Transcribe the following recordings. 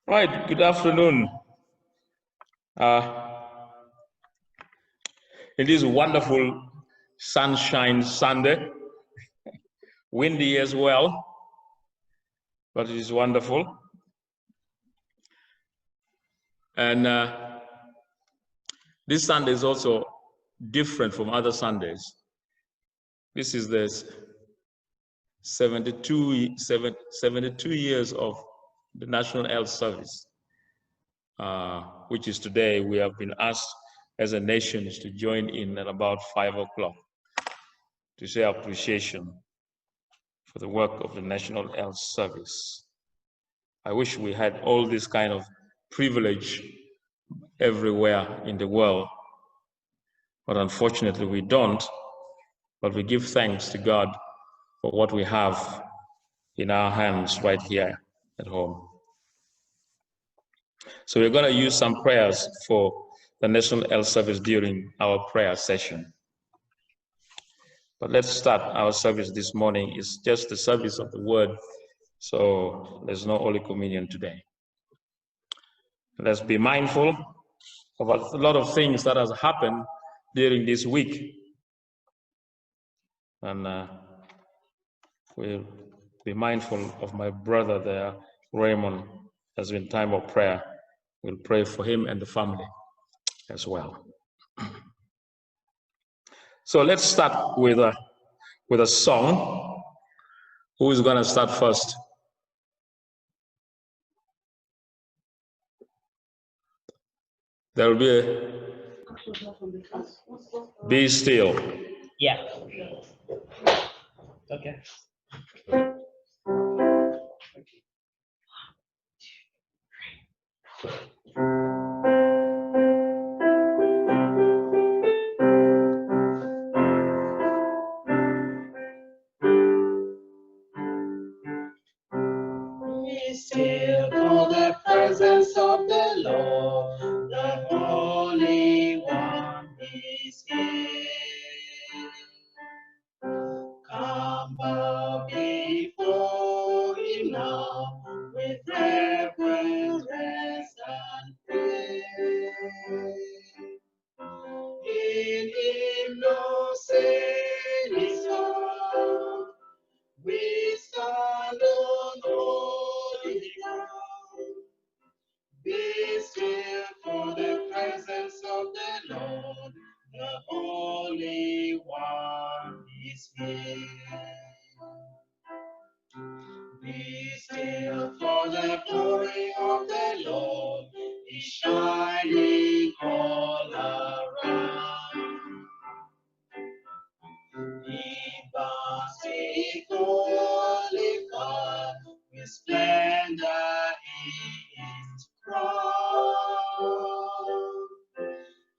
Right, good afternoon. It is wonderful sunshine Sunday, windy as well, but it is wonderful. And this Sunday is also different from other Sundays. This is the 72 years of the National Health Service, which is today. We have been asked as a nation to join in at about 5 o'clock to show appreciation for the work of the National Health Service. I wish we had all this kind of privilege everywhere in the world, but unfortunately we don't. But we give thanks to God for what we have in our hands right here at home. So we're going to use some prayers for the National Health Service during our prayer session. But let's start our service this morning. It's just the service of the word, so there's no Holy Communion today. Let's be mindful of a lot of things that has happened during this week. And we'll be mindful of my brother there, Raymond, has been time of prayer. We'll pray for him and the family as well. So let's start with a song. Who is going to start first? There will be Be Still. Yeah. Okay. Be still for the presence of the Lord, the Holy One is here. Come bow before Him now with reverence and praise. In Him no sin is found. We stand on holy ground. Be still for the presence of the Lord, the Holy One is here. Be still for the glory of the Lord is shining all around. He must be glorified with splendor is crowned.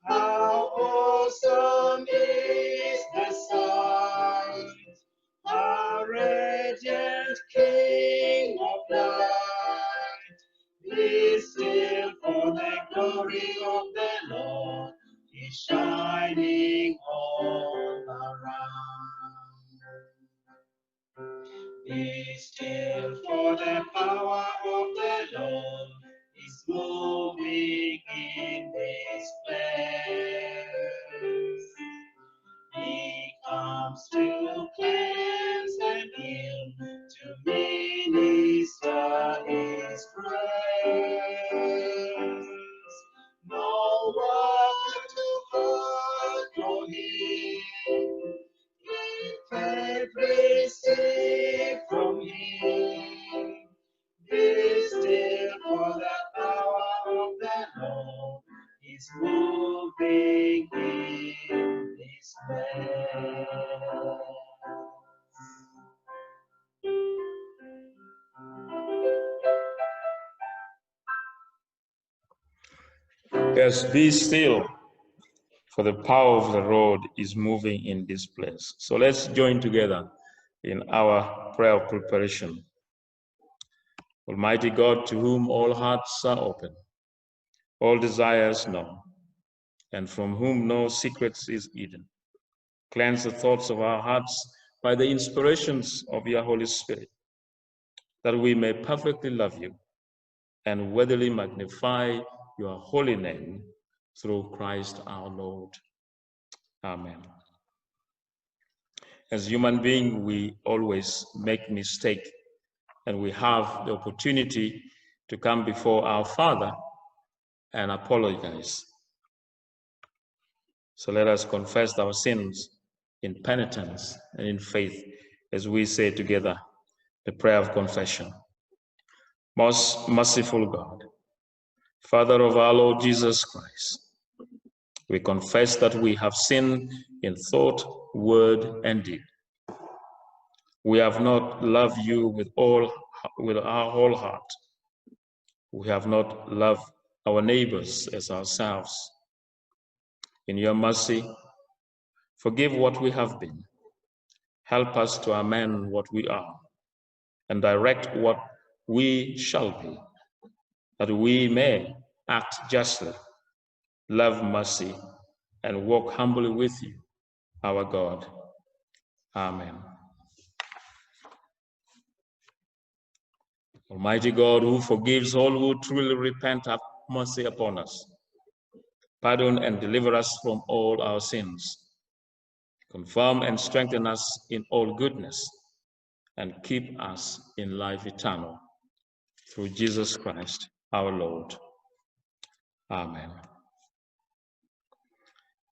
How awesome is the sight, our radiant King of light. Be still for the glory of the Lord is shining all around. Be still for the power of the Lord is moving in this place. He comes to cleanse and heal, to minister His praise. No one too hard for Him. If every receive from Him. Be still, for the power of the Lord is moving in this place. Yes, be still, for the power of the Lord is moving in this place. So let's join together in our prayer of preparation. Almighty God, to whom all hearts are open, all desires known, and from whom no secrets is hidden, cleanse the thoughts of our hearts by the inspirations of your Holy Spirit, that we may perfectly love you and worthily magnify your holy name through Christ our Lord. Amen. As human beings, we always make mistakes, and we have the opportunity to come before our Father and apologize. So let us confess our sins in penitence and in faith as we say together the prayer of confession. Most merciful God, Father of our Lord Jesus Christ, we confess that we have sinned in thought, word, and deed. We have not loved you with our whole heart. We have not loved our neighbors as ourselves. In your mercy, forgive what we have been. Help us to amend what we are and direct what we shall be, that we may act justly, love mercy, and walk humbly with you, our God. Amen. Almighty God, who forgives all who truly repent, have mercy upon us. Pardon and deliver us from all our sins. Confirm and strengthen us in all goodness, and keep us in life eternal. Through Jesus Christ, our Lord. Amen.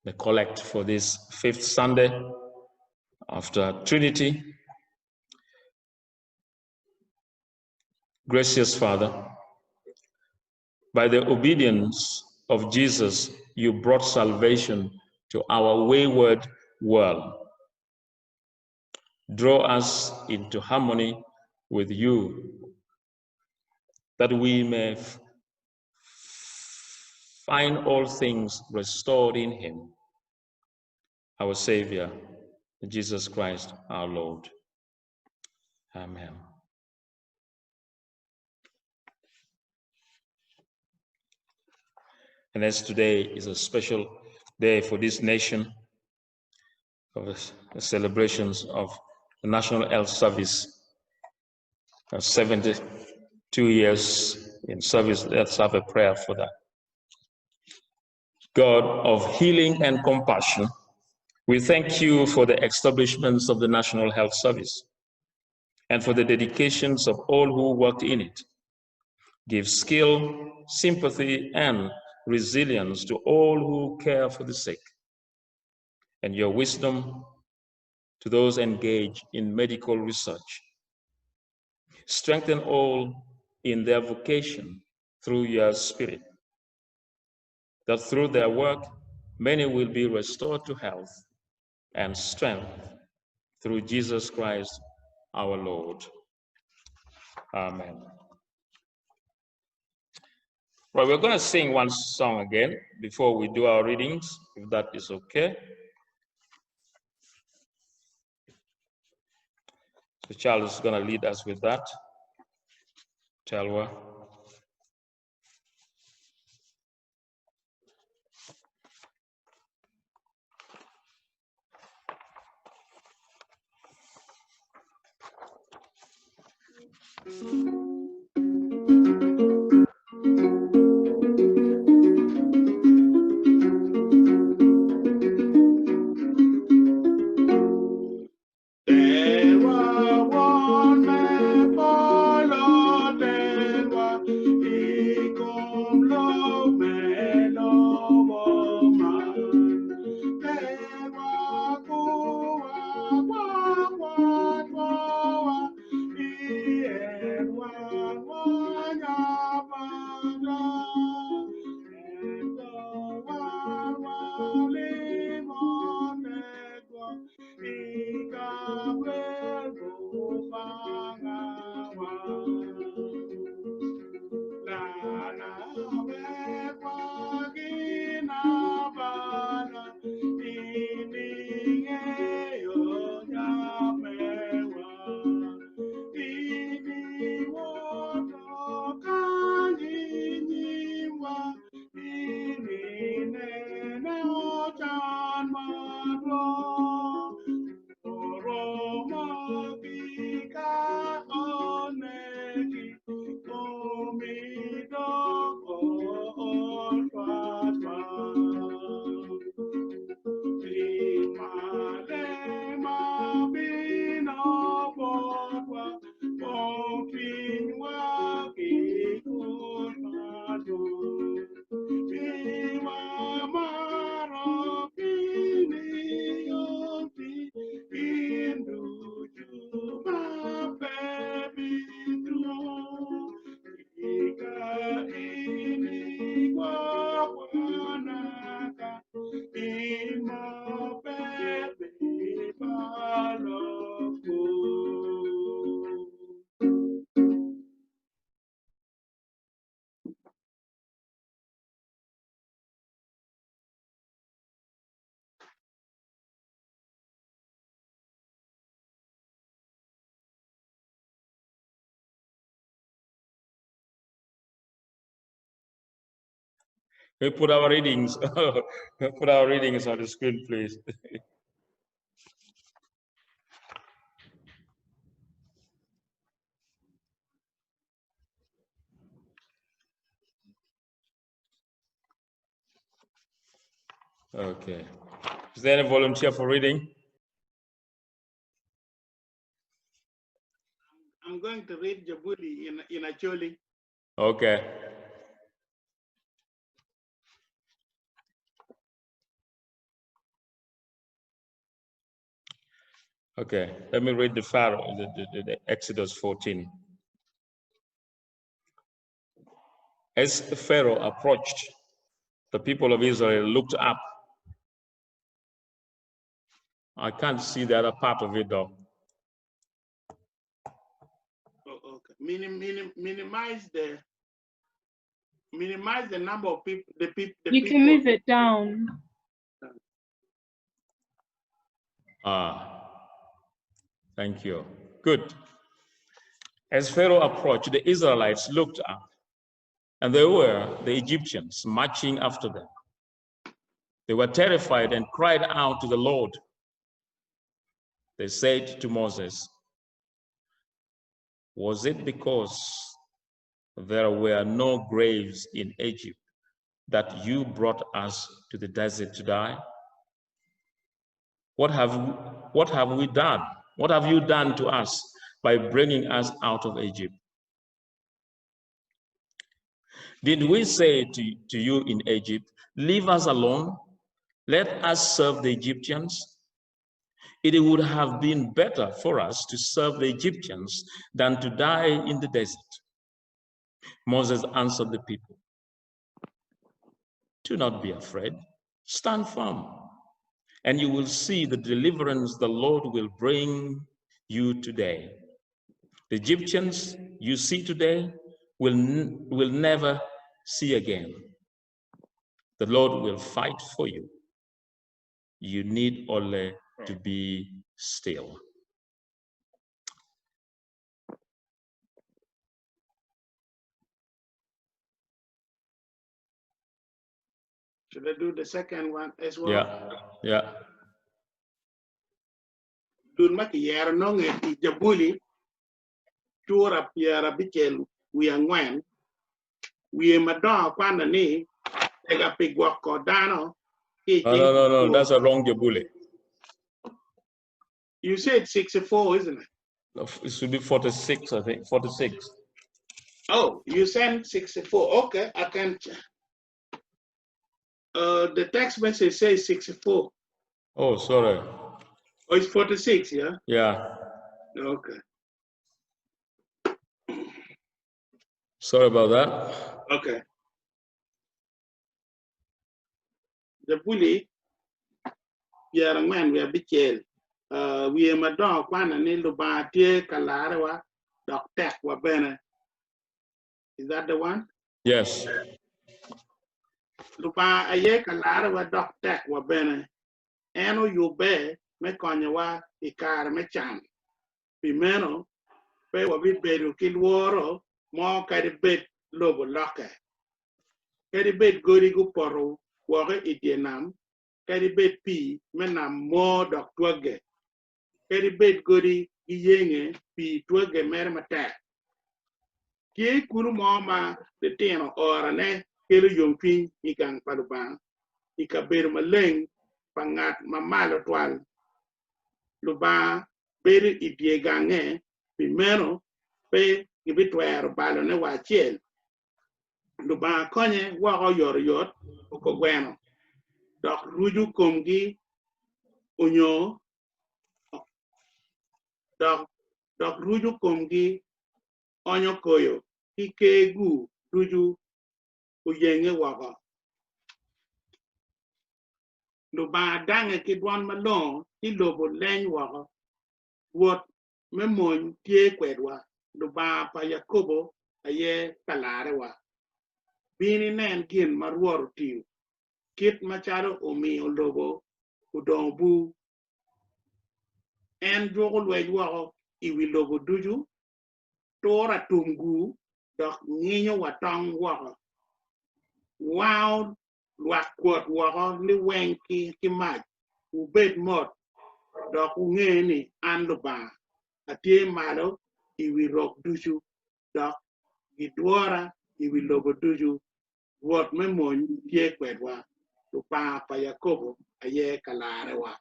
The collect for this fifth Sunday after Trinity. Gracious Father, by the obedience of Jesus, you brought salvation to our wayward world. Draw us into harmony with you, that we may find all things restored in him, our Savior, Jesus Christ, our Lord. Amen. And as today is a special day for this nation, of the celebrations of the National Health Service, 72 years in service, let's have a prayer for that. God of healing and compassion, we thank you for the establishments of the National Health Service and for the dedications of all who worked in it. Give skill, sympathy, and resilience to all who care for the sick, and your wisdom to those engaged in medical research. Strengthen all in their vocation through your Spirit, that through their work, many will be restored to health and strength through Jesus Christ our Lord. Amen. Right, we're going to sing one song again before we do our readings, if that is okay. So Charles is going to lead us with that. Telwa. We put our readings, put our readings on the screen, please. Okay. Is there any volunteer for reading? I'm going to read Jabuli in Acholi. Okay. Okay, let me read the Pharaoh, the Exodus 14. As Pharaoh approached, the people of Israel looked up. I can't see the other part of it though. Oh, okay. Minimize the number of people. You can move it down. Thank you. Good. As Pharaoh approached, the Israelites looked up, and there were the Egyptians marching after them. They were terrified and cried out to the Lord. They said to Moses, "Was it because there were no graves in Egypt that you brought us to the desert to die? What have we done? What have you done to us by bringing us out of Egypt? Did we say to you in Egypt, 'Leave us alone, let us serve the Egyptians'? It would have been better for us to serve the Egyptians than to die in the desert." Moses answered the people, "Do not be afraid, stand firm, and you will see the deliverance the Lord will bring you today. The Egyptians you see today will never see again. The Lord will fight for you. You need only to be still." Should I do the second one as well? Yeah. Dun maki yara nonge ti Jabuli, chura piara bichel wiangwen, we madon kwanda ni, tega pigwa kodano. No, that's a wrong Jabuli. You said 64, isn't it? It should be 46, I think, 46. Oh, you said 64. Okay, I can. The text message says 64. Oh, sorry. Oh, it's 46, yeah? Yeah. Okay. Sorry about that. Okay. The bully, yeah, man, we are bichel. We are madon kwana ni luba tie kalarewa dok tek wa bene. Is that the one? Yes. Luba aye kalarewa dok tek wa bene. Eno yu be me konya wa ikar me chan. Pimeno pe wa bi bedu kilworo mo kadi bet lobo loke. Kadi bet gori gu poro wore idienam. Kadi bet pi menam mo dok twage. Kadi bet gori yenge pi twage mer matek. Kie kuru mo ma de teno ora ne kelu yongpin ikang palubang. Ika beru maleng pangat mamalo twal. Luba beru idiegange pimeno pe gibitwero balo ne wachiel. Luba konye wako yor oko gweno. Dok ruju kumgi unyo. Dok ruju kumgi onyo koyo. Ike gu ruju uyenge wako. Luba dange kidwan malong ilobo leny wako. Wot memon tie kwedwa. Luba pa Yakobo aye kalare wa. Bini nen gin marwaro tiu. Kit macharo omi lobo udong bu. En jogo lwej wako iwi lobo duju. Tora tumgu dok nginyo watang wako. Wow luak kuot woko li weng ki mach ubed mot dok ung'e ni an luba atie malo iwi rok duchu dok gidwora iwi lobo duchu wot me mon tie kwedwa to pa Yakobo aye kalare wa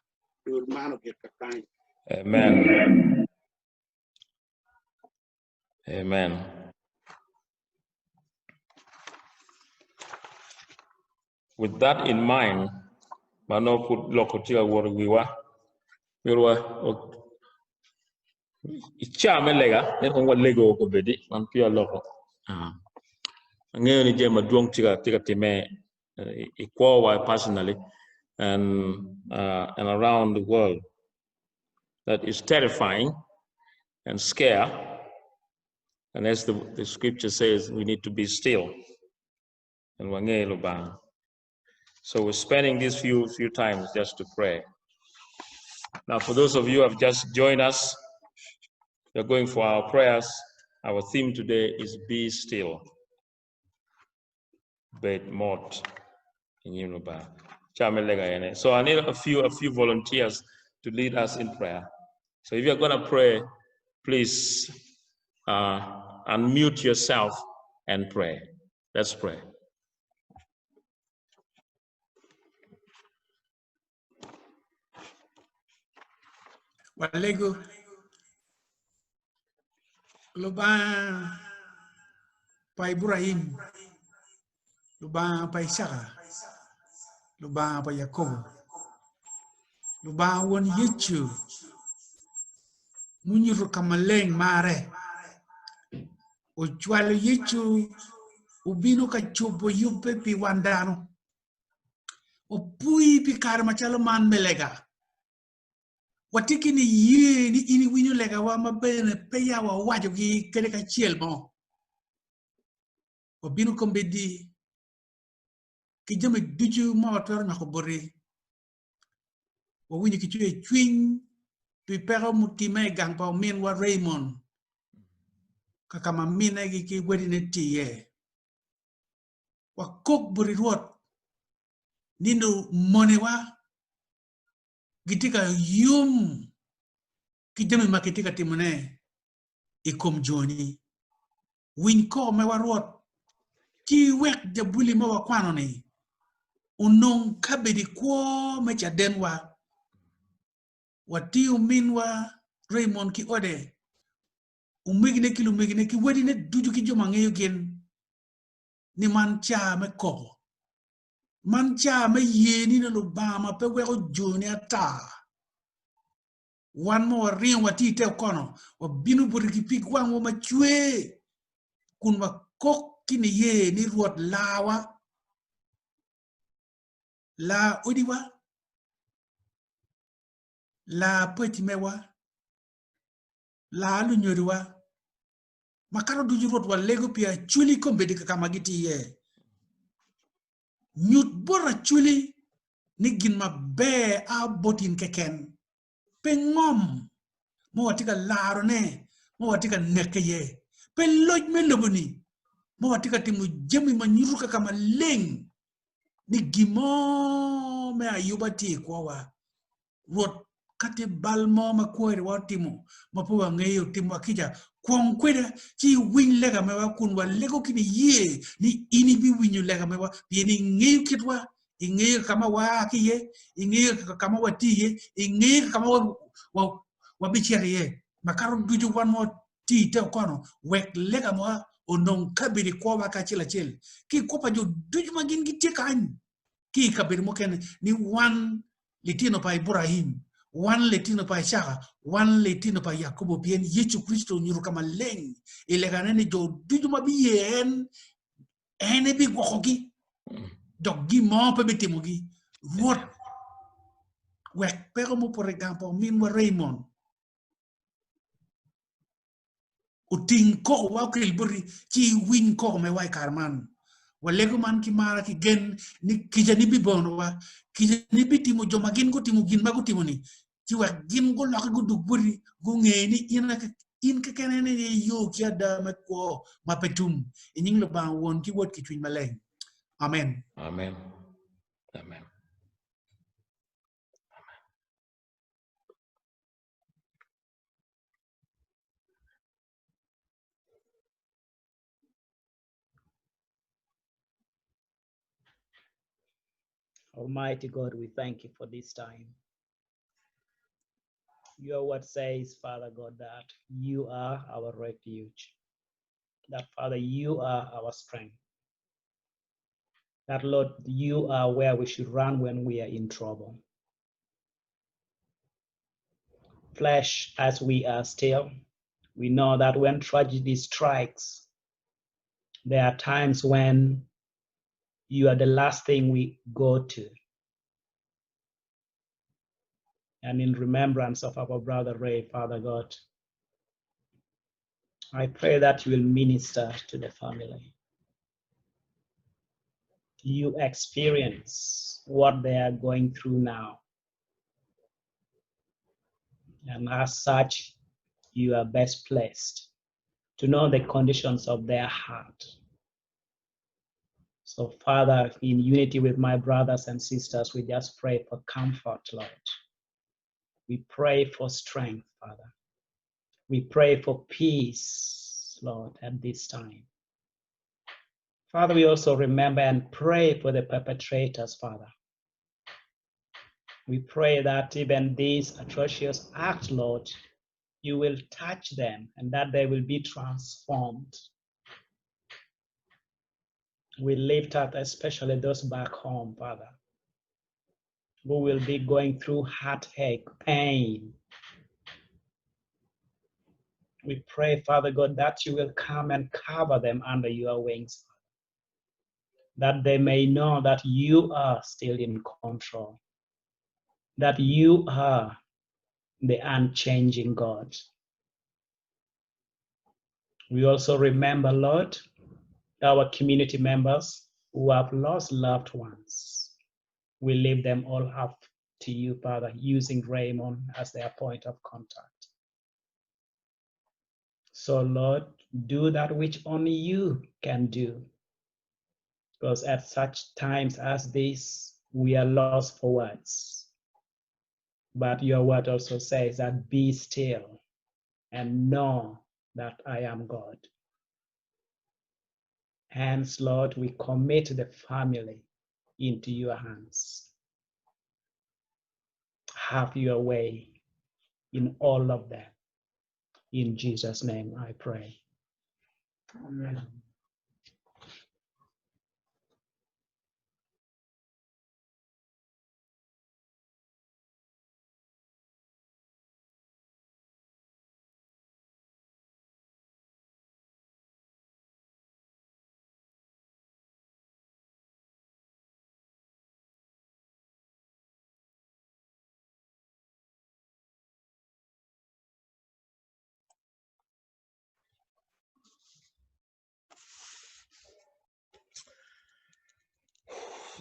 dur mano ke kakany. Amen. Amen. With that in mind, mano put lokotia worwiwa wirwa ichame lega ne ko lego ko bedi man pia loko ngeni je ma duong tiga time equal personally and around the world that is terrifying and scare, and as the scripture says, we need to be still and so we're spending these few times just to pray. Now for those of you who have just joined us, we're going for our prayers. Our theme today is be still. Bet mot in Yoruba. So I need a few volunteers to lead us in prayer. So if you're gonna pray, please unmute yourself and pray. Let's pray. Walego luba pa Ibrahim, luba pa Isaka, luba pa Yakobo, luba won Yechu, munyuru kamaleng mare, ujwalo Yechu, ubino ka chubo yupe pi wandano, opui pi karmachalo man melega. Watiki ni ye ni ini winyo lega wa mabene peya wa wajo gi kene ka chiel mo. Obinu kombedi ki jame duju mo tor na ko bori. Wa winyo ki chue chwing pi pero mutime gang pa min wa Raymond. Kakama mina gi ki wedine tiye. Wa kok bori ruot. Nino mone wa gitika yum ki jame makitika timone ikom joni. Win ko me wa ruot. Ki wek de buli ma wa kwano ni unong kabedi kwa mecha denwa wati uminwa Raymond ki ode umigine ki wedi ne duju ki joma ngeyo gen ni mancha me ko mancha me ye ni no bama pe weko joni ata wan mo rien wati te kono o binu buri ki pik wan wo ma chwe kun wa kok kini ye ni ruot lawa la odiwa la petimewa la lunyoriwa makaro duju ruot wa lego pia chuli kombedi kakamagiti ye nyut bora chuli ni gin ma be a botin keken pe ngom mo watika laro ne mo watika neke ye pe loj me loboni mo watika timu jemi ma nyuruka kama leng ni gimo me ayuba ti kwa wa ruot kate balmo ma kwere wa timu ma po wa ngeyo timu akija kwon kweda chi win lega me wa kun wa lego kini ye ni ini bi winyu lega me wa bi ni ngeyo kitwa ingeyo kama wa kiye ingeyo kama wa tiye ingeyo kama wa bichiri ye makaro duju wan mo ti te kono wek lega mo onon kabiri kwa wa ka chila ki kopa jo duju magin gi kan ki kabiri mo ken ni wan litino pa Ibrahim wan letino pa Isaka, wan letino pa Yakobo bien Yesu Kristo nyuru kama leng ilegane ni jo duju mabien ene bi gokogi dog gi mo pe bitimogi ruot wek pero mo por example min wa Raymond uting ko wa kilburi ci win ko me way karman walego man ki mara ki gen ni kijani bi bono wa kijani bi timo joma gen ko timo gin mago timo ni ci wax gin go la ko du buri go ngeni in ka kenene yo ki ada ma ko ma petum ining lo ba won ki wot ki twin maleng amen. Amen. Almighty God, we thank you for this time. Your word says, Father God, that you are our refuge. That, Father, you are our strength. That, Lord, you are where we should run when we are in trouble. Flesh as we are still, we know that when tragedy strikes, there are times when you are the last thing we go to. And in remembrance of our brother Ray, Father God, I pray that you will minister to the family. You experience what they are going through now. And as such, you are best placed to know the conditions of their heart. So, Father, in unity with my brothers and sisters, we just pray for comfort, Lord. We pray for strength, Father. We pray for peace, Lord, at this time. Father, we also remember and pray for the perpetrators, Father. We pray that even these atrocious acts, Lord, you will touch them and that they will be transformed. We lift up especially those back home, Father, who will be going through heartache, pain. We pray, Father God, that you will come and cover them under your wings, that they may know that you are still in control, that you are the unchanging God. We also remember, Lord, our community members who have lost loved ones. We leave them all up to you, Father, using Raymond as their point of contact. So, Lord, do that which only you can do. Because at such times as this, we are lost for words. But your word also says that be still and know that I am God. Hence, Lord, we commit the family into your hands. Have your way in all of them. In Jesus' name I pray. Amen.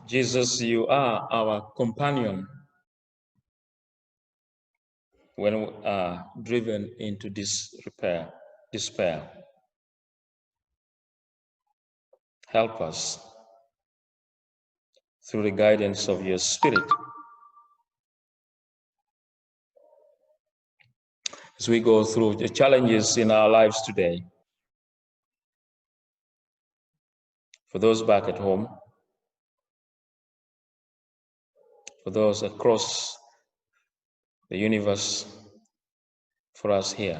Jesus, you are our companion when we are driven into despair. Help us through the guidance of your Spirit as we go through the challenges in our lives today. For those back at home, for those across the universe, for us here.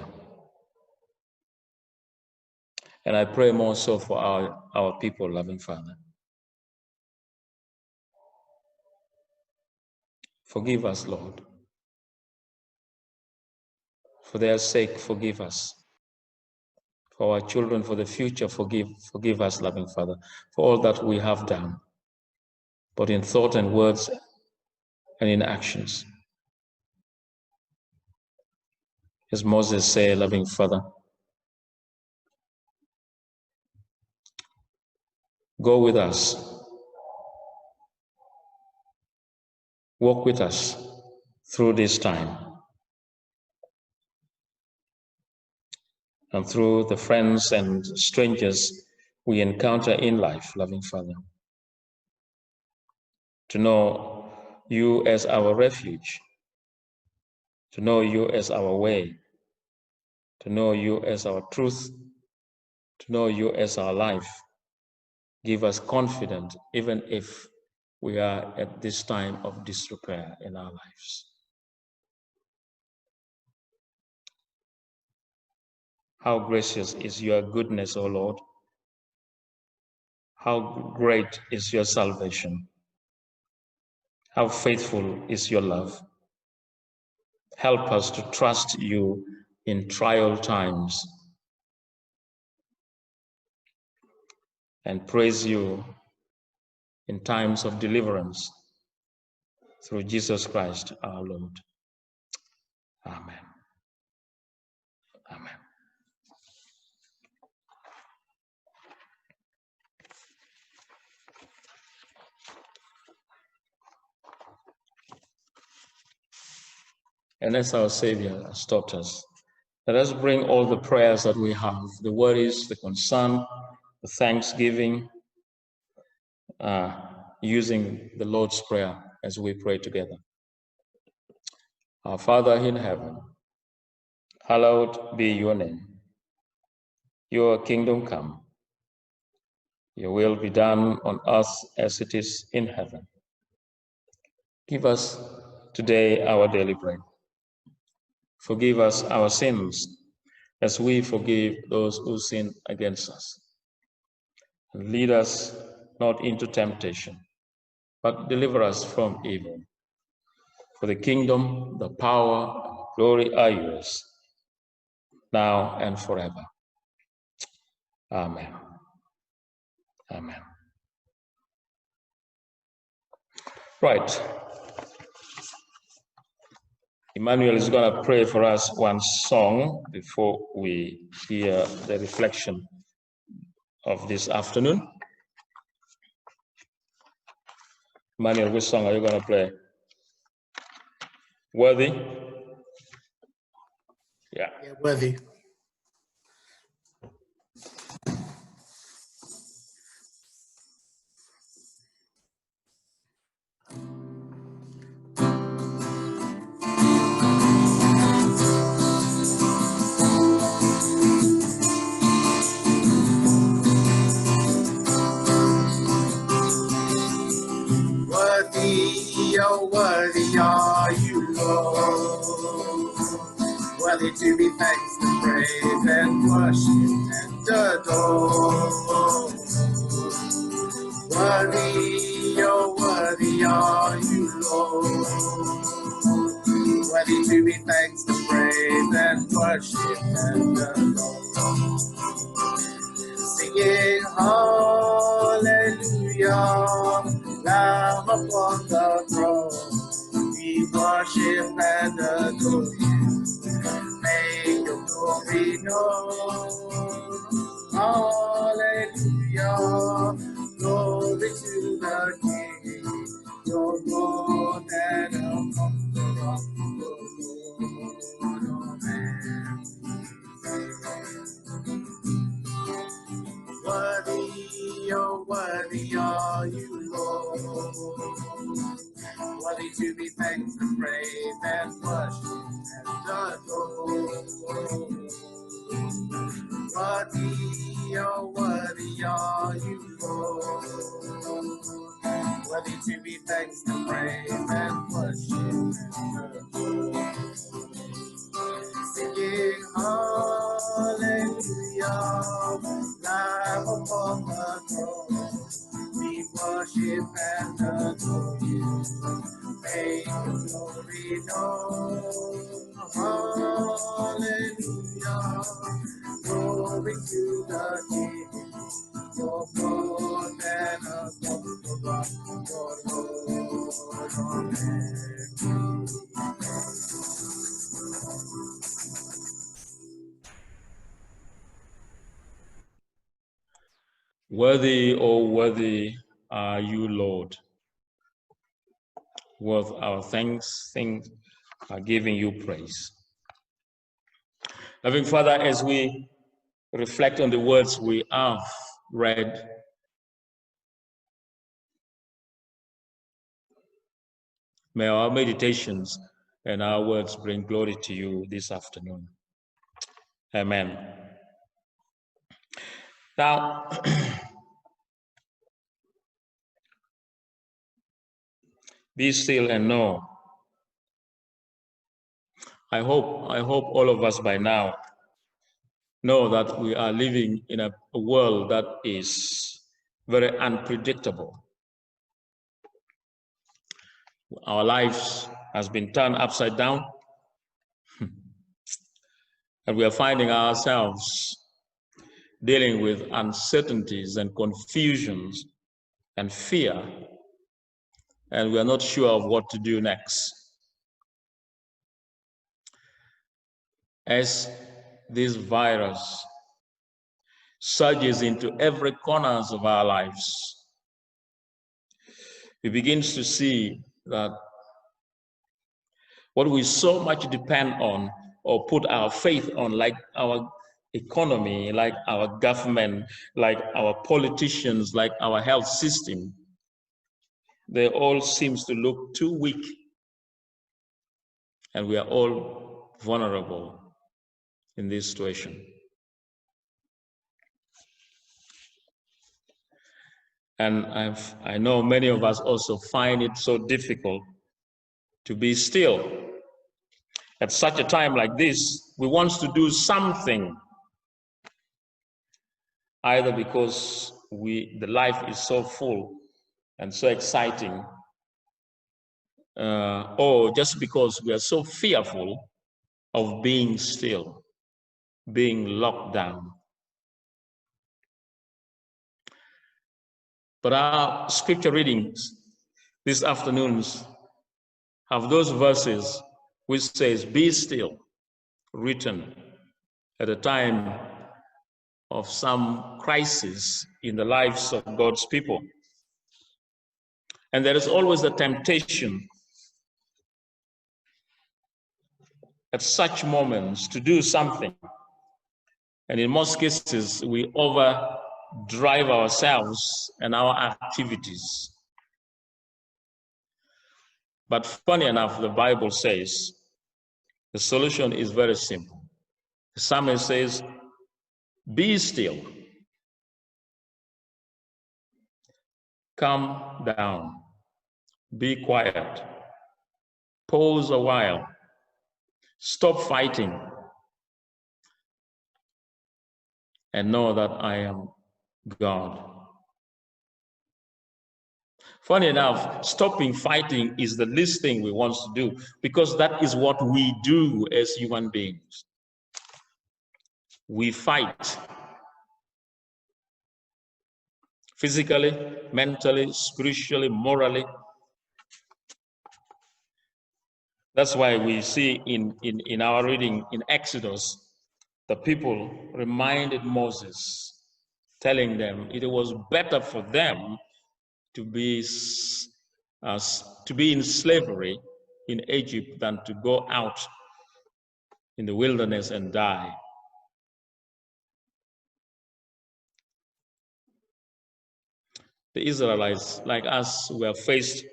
And I pray more so for our people, loving Father. Forgive us, Lord. For their sake, forgive us. For our children, for the future, forgive us, loving Father, for all that we have done, but in thought and words and in actions. As Moses said, loving Father, go with us, walk with us through this time, and through the friends and strangers we encounter in life, loving Father. to know you as our refuge, to know you as our way, to know you as our truth, to know you as our life. Give us confidence, even if we are at this time of disrepair in our lives. How gracious is your goodness, O Lord. How great is your salvation. How faithful is your love. Help us to trust you in trial times and praise you in times of deliverance through Jesus Christ our Lord. Amen. Amen. And as our Savior has taught us, let us bring all the prayers that we have, the worries, the concern, the thanksgiving, using the Lord's Prayer as we pray together. Our Father in heaven, hallowed be your name. Your kingdom come. Your will be done on earth as it is in heaven. Give us today our daily bread. Forgive us our sins as we forgive those who sin against us. And lead us not into temptation, but deliver us from evil. For the kingdom, the power, and the glory are yours, now and forever. Amen. Amen. Right. Emmanuel is going to pray for us one song before we hear the reflection of this afternoon. Emmanuel, which song are you going to play? Worthy? Yeah. Yeah, worthy. Worthy, oh worthy are you, Lord. Worthy to be thanked and praised and worshipped and adored. Worthy, oh worthy are you, Lord. Worthy to be thanked and praised and worshipped and adored. Singing hallelujah, Lamb upon the throne, we worship and adore you, make your glory known. Hallelujah, glory to the King, your Lord and a conqueror, your Lord, amen. Worthy, oh worthy are you, Lord. Worthy to be thanked and praised and worshipped and adored. Worthy, oh worthy are you, Lord. Worthy to be thanked and praised and worshipped and adored. Singing hallelujah, Lamb upon the throne, we worship and adore you, make your glory known. Hallelujah, glory to the King, your Lord and a conqueror, your Lord, amen. Worthy, oh worthy are you, Lord. Worth our thanks, are giving you praise. Loving Father, as we reflect on the words we have read, May our meditations and our words bring glory to you this afternoon. Amen. Now, be still and know. I hope all of us by now know that we are living in a world that is very unpredictable. Our lives has been turned upside down, and we are finding ourselves dealing with uncertainties and confusions and fear, and we are not sure of what to do next. As this virus surges into every corners of our lives, we begin to see that what we so much depend on or put our faith on, like our economy, like our government, like our politicians, like our health system, they all seem to look too weak, and we are all vulnerable in this situation. And I know many of us also find it so difficult to be still. At such a time like this, we want to do something, either because the life is so full and so exciting, or just because we are so fearful of being still, being locked down. But our scripture readings this afternoon have those verses which says, "Be still," written at a time of some crisis in the lives of God's people. And there is always a temptation at such moments to do something. And in most cases, we overdrive ourselves and our activities. But funny enough, the Bible says the solution is very simple. The psalmist says, "Be still, calm down, be quiet, pause a while, stop fighting, and know that I am God." Funny enough, stopping fighting is the least thing we want to do, because that is what we do as human beings. We fight physically, mentally, spiritually, morally. That's why we see in our reading in Exodus, the people reminded Moses, telling them it was better for them to be in slavery in Egypt than to go out in the wilderness and die. The Israelites, like us, were faced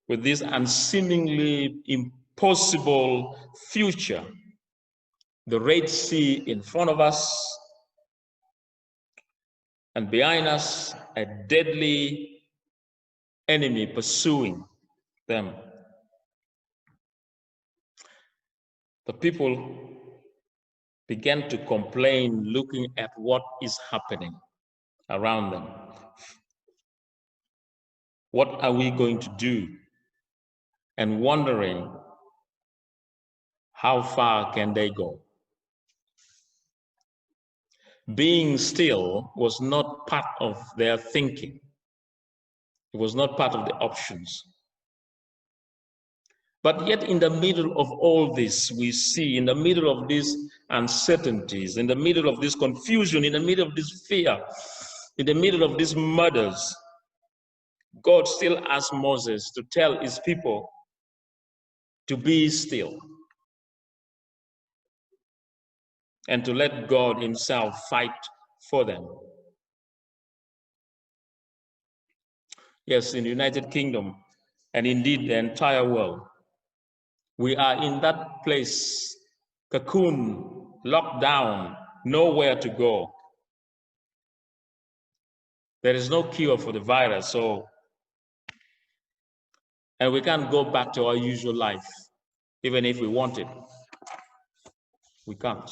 with this unseemingly impossible future. The Red Sea in front of us, and behind us, a deadly enemy pursuing them. The people began to complain, looking at what is happening around them. What are we going to do? And wondering, how far can they go? Being still was not part of their thinking. It was not part of the options. But yet in the middle of all this, we see, in the middle of these uncertainties, in the middle of this confusion, in the middle of this fear, in the middle of these murders, God still asked Moses to tell his people to be still and to let God himself fight for them. Yes, in the United Kingdom, and indeed the entire world. We are in that place, cocoon, locked down, nowhere to go. There is no cure for the virus, and we can't go back to our usual life, even if we wanted. We can't.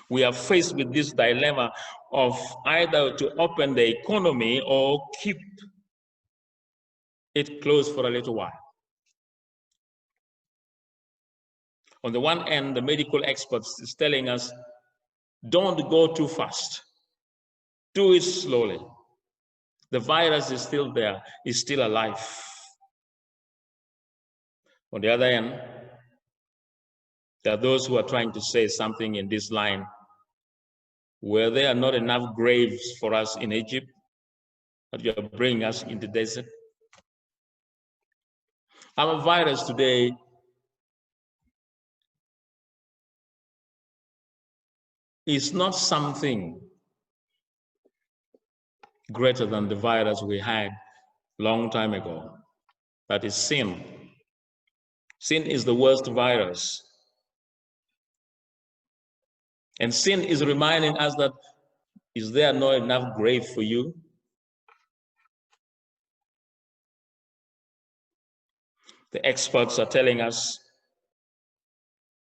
We are faced with this dilemma of either to open the economy or keep it closed for a little while. On the one end, the medical experts is telling us, don't go too fast. Do it slowly. The virus is still there, is still alive. On the other end, there are those who are trying to say something in this line. Were there not enough graves for us in Egypt, that you are bringing us in the desert? Our virus today is not something greater than the virus we had a long time ago. That is sin. Sin is the worst virus. And sin is reminding us that, is there not enough grave for you? The experts are telling us,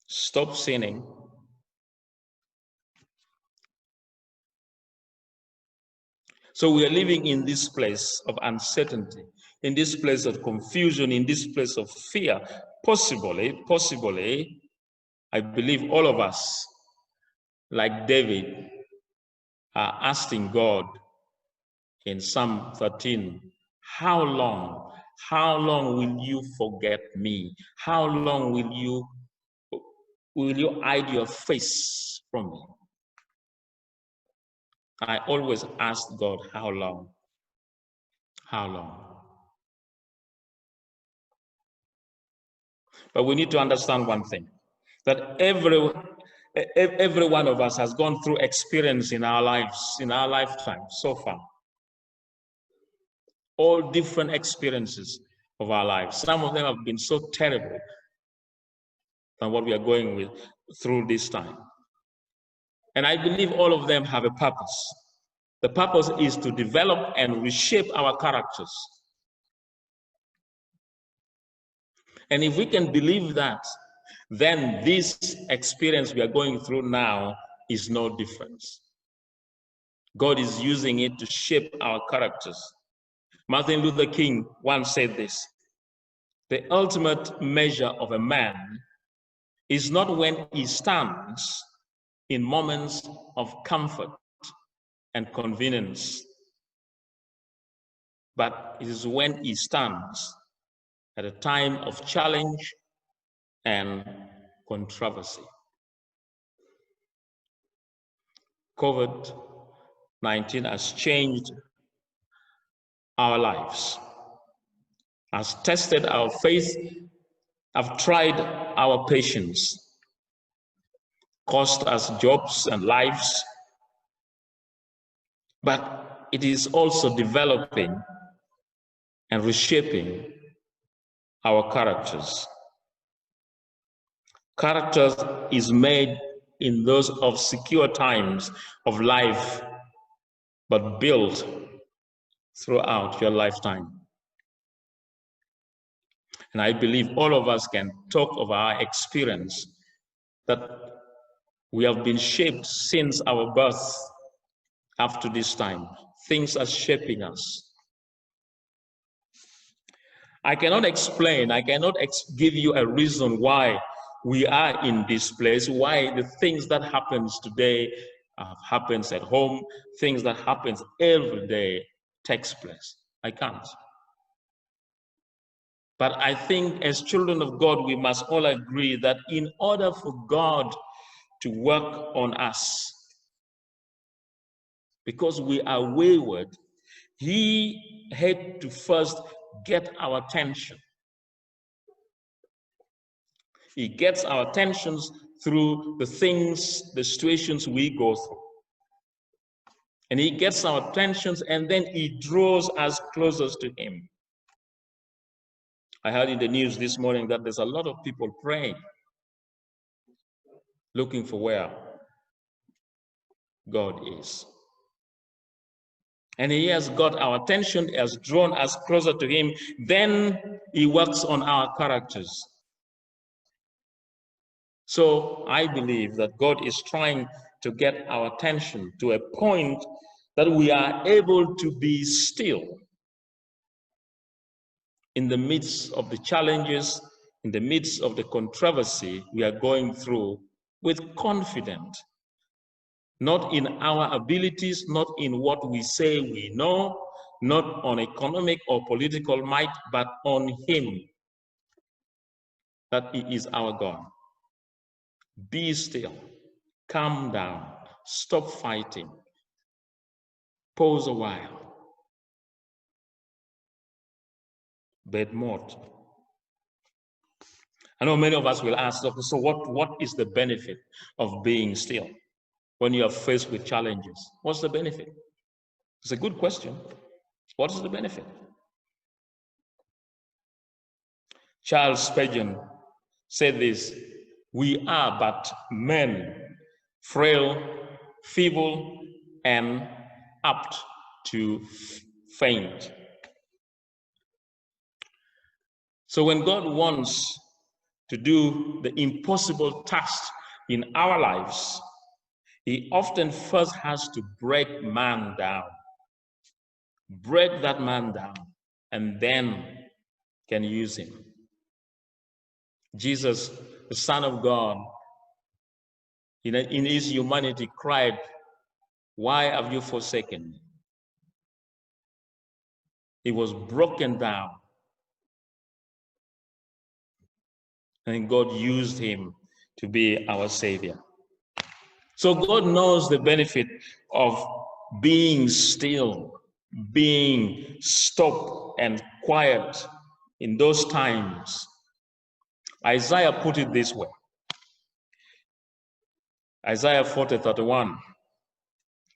stop sinning. So we are living in this place of uncertainty, in this place of confusion, in this place of fear. Possibly, I believe all of us, like David, are asking God in Psalm 13, how long will you forget me? How long will you hide your face from me? I always ask God, how long? How long? But we need to understand one thing, that every one of us has gone through experience in our lives, in our lifetime so far. All different experiences of our lives. Some of them have been so terrible than what we are going through this time. And I believe all of them have a purpose. The purpose is to develop and reshape our characters. And if we can believe that, then this experience we are going through now is no difference. God is using it to shape our characters. Martin Luther King once said this: the ultimate measure of a man is not when he stands in moments of comfort and convenience, but it is when he stands at a time of challenge and controversy. COVID-19 has changed our lives, has tested our faith, have tried our patience, cost us jobs and lives, but it is also developing and reshaping our characters. Character is made in those of secure times of life, but built throughout your lifetime. And I believe all of us can talk of our experience, that we have been shaped since our birth up to this time. Things are shaping us. I cannot explain, I cannot give you a reason why we are in this place, why the things that happens today happens at home, things that happens every day takes place. I can't. But I think as children of God, we must all agree that in order for God to work on us, because we are wayward, he had to first get our attention. He gets our attentions through the things, the situations we go through. And he gets our attentions, and then he draws us closer to him. I heard in the news this morning that there's a lot of people praying, looking for where God is. And He has got our attention, has drawn us closer to Him. Then He works on our characters. So I believe that God is trying to get our attention to a point that we are able to be still in the midst of the challenges, in the midst of the controversy we are going through, with confidence, not in our abilities, not in what we say we know, not on economic or political might, but on Him, that He is our God. Be still, calm down, stop fighting, pause a while, bed mode. I know many of us will ask, so what is the benefit of being still when you are faced with challenges? What's the benefit? It's a good question. What is the benefit? Charles Spurgeon said this: we are but men, frail, feeble, and apt to faint. So when God wants to do the impossible task in our lives, He often first has to break man down. Break that man down, and then can use him. Jesus, the Son of God, in His humanity cried, "Why have you forsaken me?" He was broken down, and God used Him to be our Savior. So God knows the benefit of being still, being stopped and quiet in those times. Isaiah put it this way. Isaiah 40:31.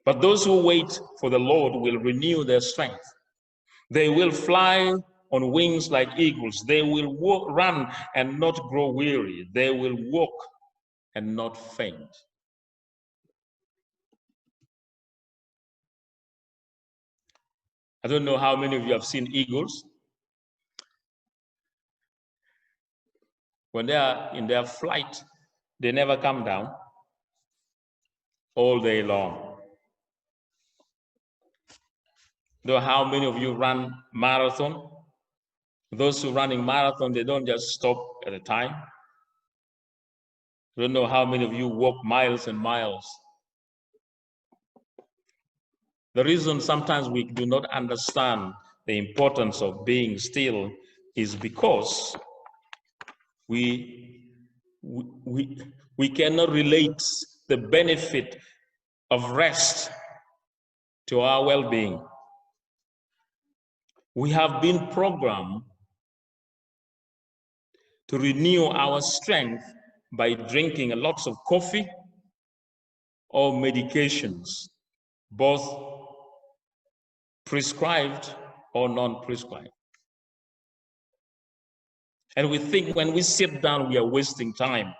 But those who wait for the Lord will renew their strength. They will fly on wings like eagles. They will run and not grow weary. They will walk and not faint. I don't know how many of you have seen eagles. When they are in their flight, they never come down all day long. Know how many of you run marathon? Those who running marathon, they don't just stop at a time. I don't know how many of you walk miles and miles. The reason sometimes we do not understand the importance of being still is because we cannot relate the benefit of rest to our well-being. We have been programmed to renew our strength by drinking lots of coffee or medications, both prescribed or non-prescribed. And we think when we sit down, we are wasting time.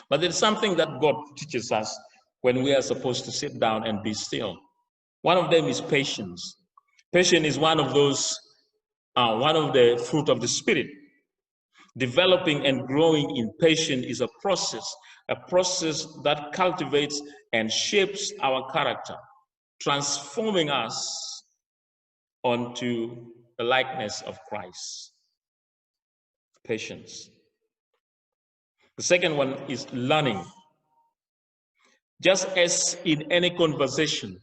But there's something that God teaches us when we are supposed to sit down and be still. One of them is patience. Patience is one of those, one of the fruit of the Spirit. Developing and growing in patience is a process that cultivates and shapes our character, transforming us onto the likeness of Christ. Patience. The second one is learning. Just as in any conversation,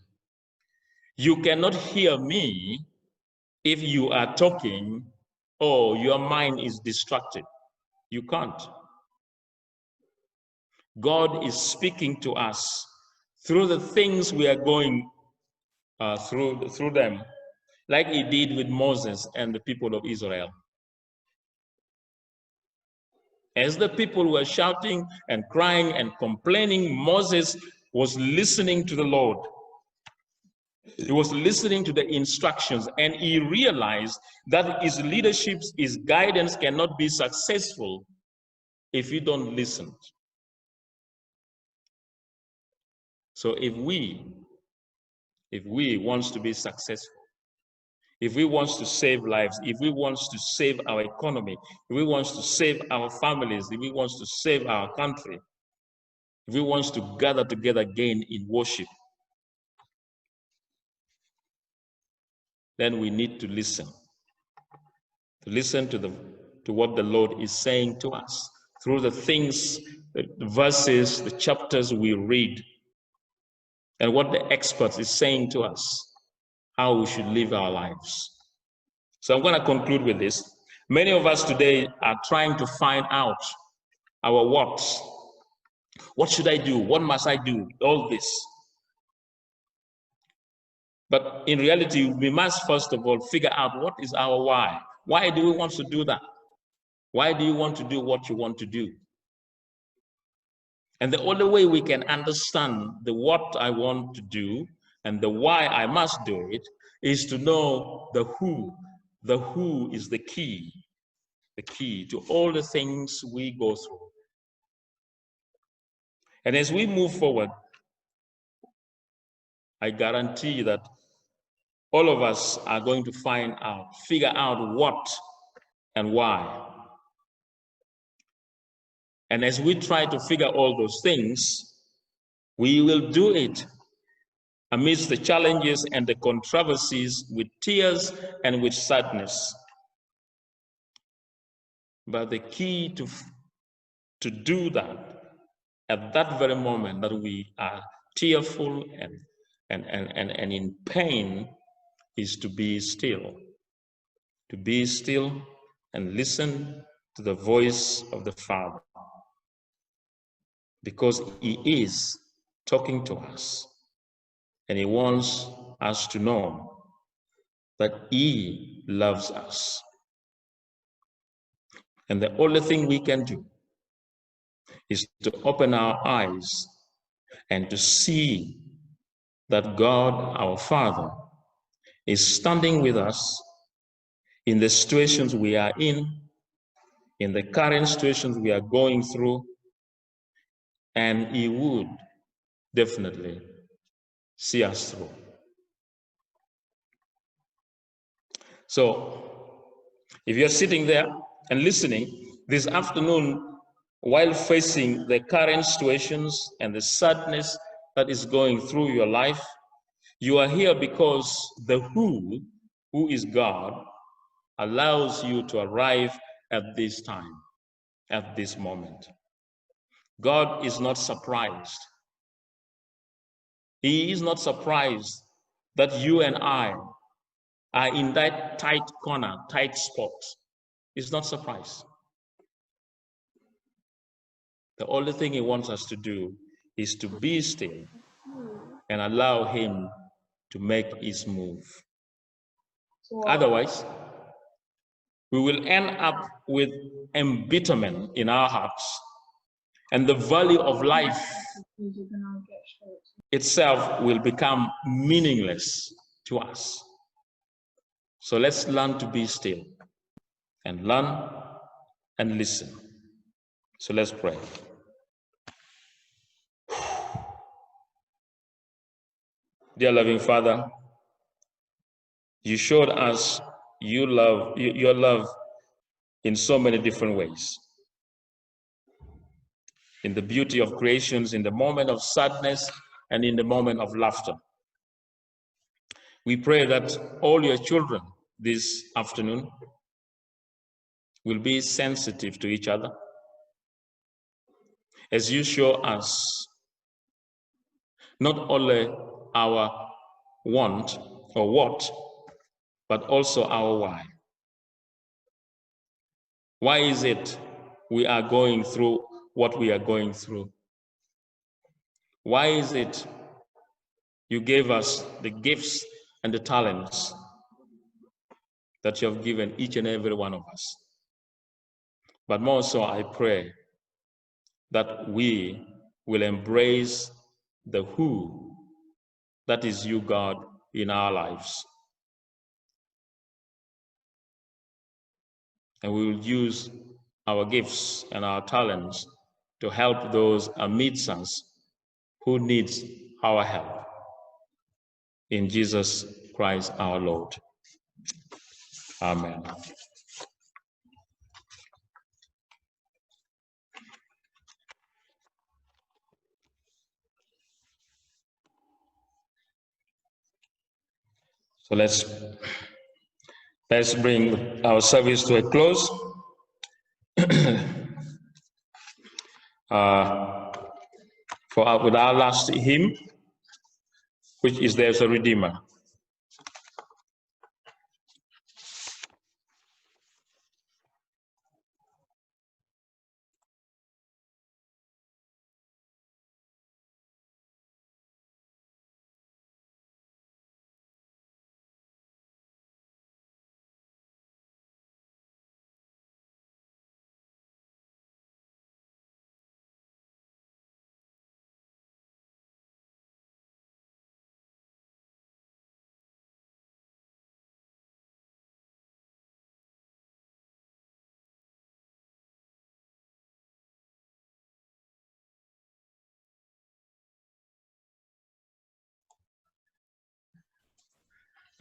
you cannot hear me if you are talking or your mind is distracted. You can't. God is speaking to us through the things we are going through them, like He did with Moses and the people of Israel. As the people were shouting and crying and complaining, Moses was listening to the Lord. He was listening to the instructions, and he realized that his leadership, his guidance cannot be successful if you don't listen. So if we want to be successful, if we want to save lives, if we want to save our economy, if we want to save our families, if we want to save our country, if we want to gather together again in worship, then we need to listen to what the Lord is saying to us through the things, the verses, the chapters we read, and what the experts is saying to us, how we should live our lives. So I'm going to conclude with this. Many of us today are trying to find out our what's. What should I do? What must I do? All this. But in reality, we must first of all figure out what is our why. Why do we want to do that? Why do you want to do what you want to do? And the only way we can understand the what I want to do and the why I must do it is to know the who. The who is the key to all the things we go through. And as we move forward, I guarantee that all of us are going to figure out what and why. And as we try to figure all those things, we will do it amidst the challenges and the controversies with tears and with sadness. But the key to do that at that very moment that we are tearful and in pain is to be still. To be still and listen to the voice of the Father. Because He is talking to us. And He wants us to know that He loves us. And the only thing we can do is to open our eyes and to see that God, our Father, is standing with us in the situations we are in the current situations we are going through, and He would definitely see us through. So, if you're sitting there and listening this afternoon while facing the current situations and the sadness that is going through your life, you are here because the who is God, allows you to arrive at this time, at this moment. God is not surprised. He is not surprised that you and I are in that tight corner, tight spot. He's not surprised. The only thing He wants us to do is to be still and allow Him to make His move. Otherwise, we will end up with embitterment in our hearts, and the value of life itself will become meaningless to us. So let's learn to be still and learn and listen. So let's pray. Dear loving Father, You showed us your love in so many different ways. In the beauty of creations, in the moment of sadness, and in the moment of laughter. We pray that all your children this afternoon will be sensitive to each other as you show us not only our want or what, but also our why. Why is it we are going through what we are going through? Why is it you gave us the gifts and the talents that you have given each and every one of us? But more so, I pray that we will embrace the who, that is you, God, in our lives. And we will use our gifts and our talents to help those amidst us who needs our help. In Jesus Christ our Lord. Amen. So let's bring our service to a close. With our last hymn, which is There's a Redeemer.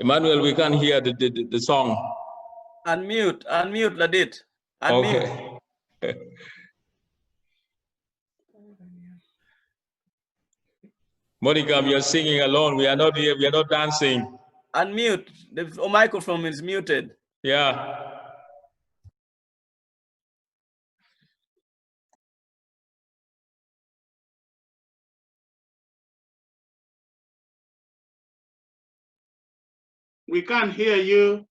Emmanuel, we can't hear the song. Unmute, Ladit. Unmute. Okay. Monica, you're singing alone. We are not here. We are not dancing. Unmute. The microphone is muted. Yeah. We can't hear you.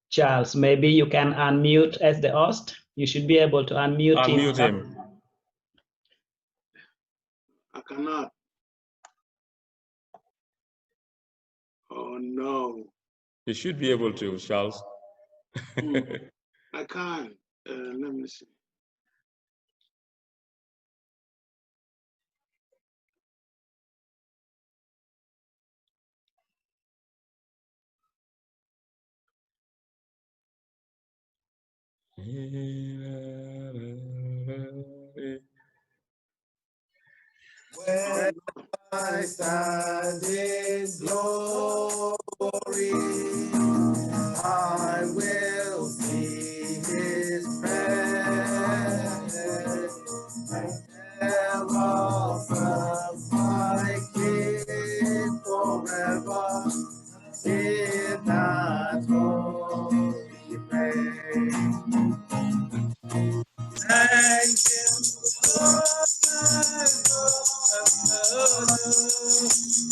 Charles, maybe you can unmute as the host. You should be able to unmute him. Unmute him. I cannot. Oh no. You should be able to, Charles. I can't. Let me see. When I stand in glory, I will see his presence and ever serve my King forever in that holy place. Thank you, Lord,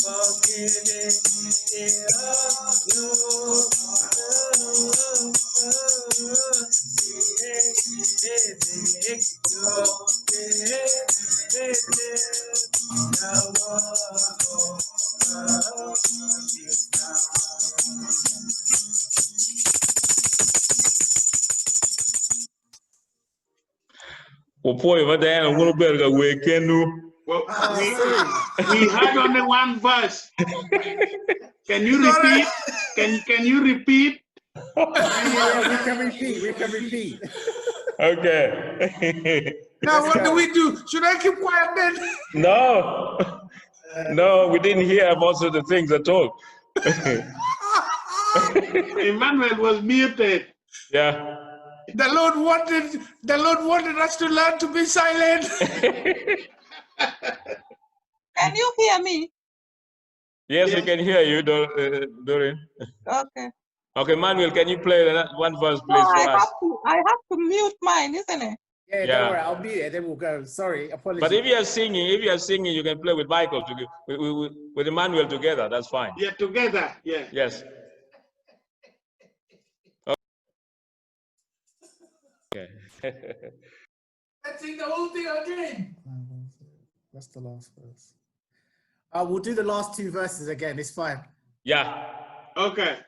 for giving me Well, we had only one verse. Can you repeat? Can you repeat? Yeah, we can repeat. We can repeat. Okay. Now what do we do? Should I keep quiet then? No. No, we didn't hear most of the things at all. Emmanuel was muted. Yeah. The Lord wanted us to learn to be silent. Can you hear me? Yes, we can hear you, Doreen. Okay. Okay, Manuel, can you play one verse, please, No, for us? I have to mute mine, isn't it? Yeah, Yeah. don't worry, I'll be there. Then we'll go. Sorry, apologies. But if you are singing, you can play with Michael with Emmanuel together. That's fine. Yeah, together. Yeah. Yes. Okay. Let's sing the whole thing again. That's the last verse. We'll do the last two verses again. It's fine. Yeah. Okay.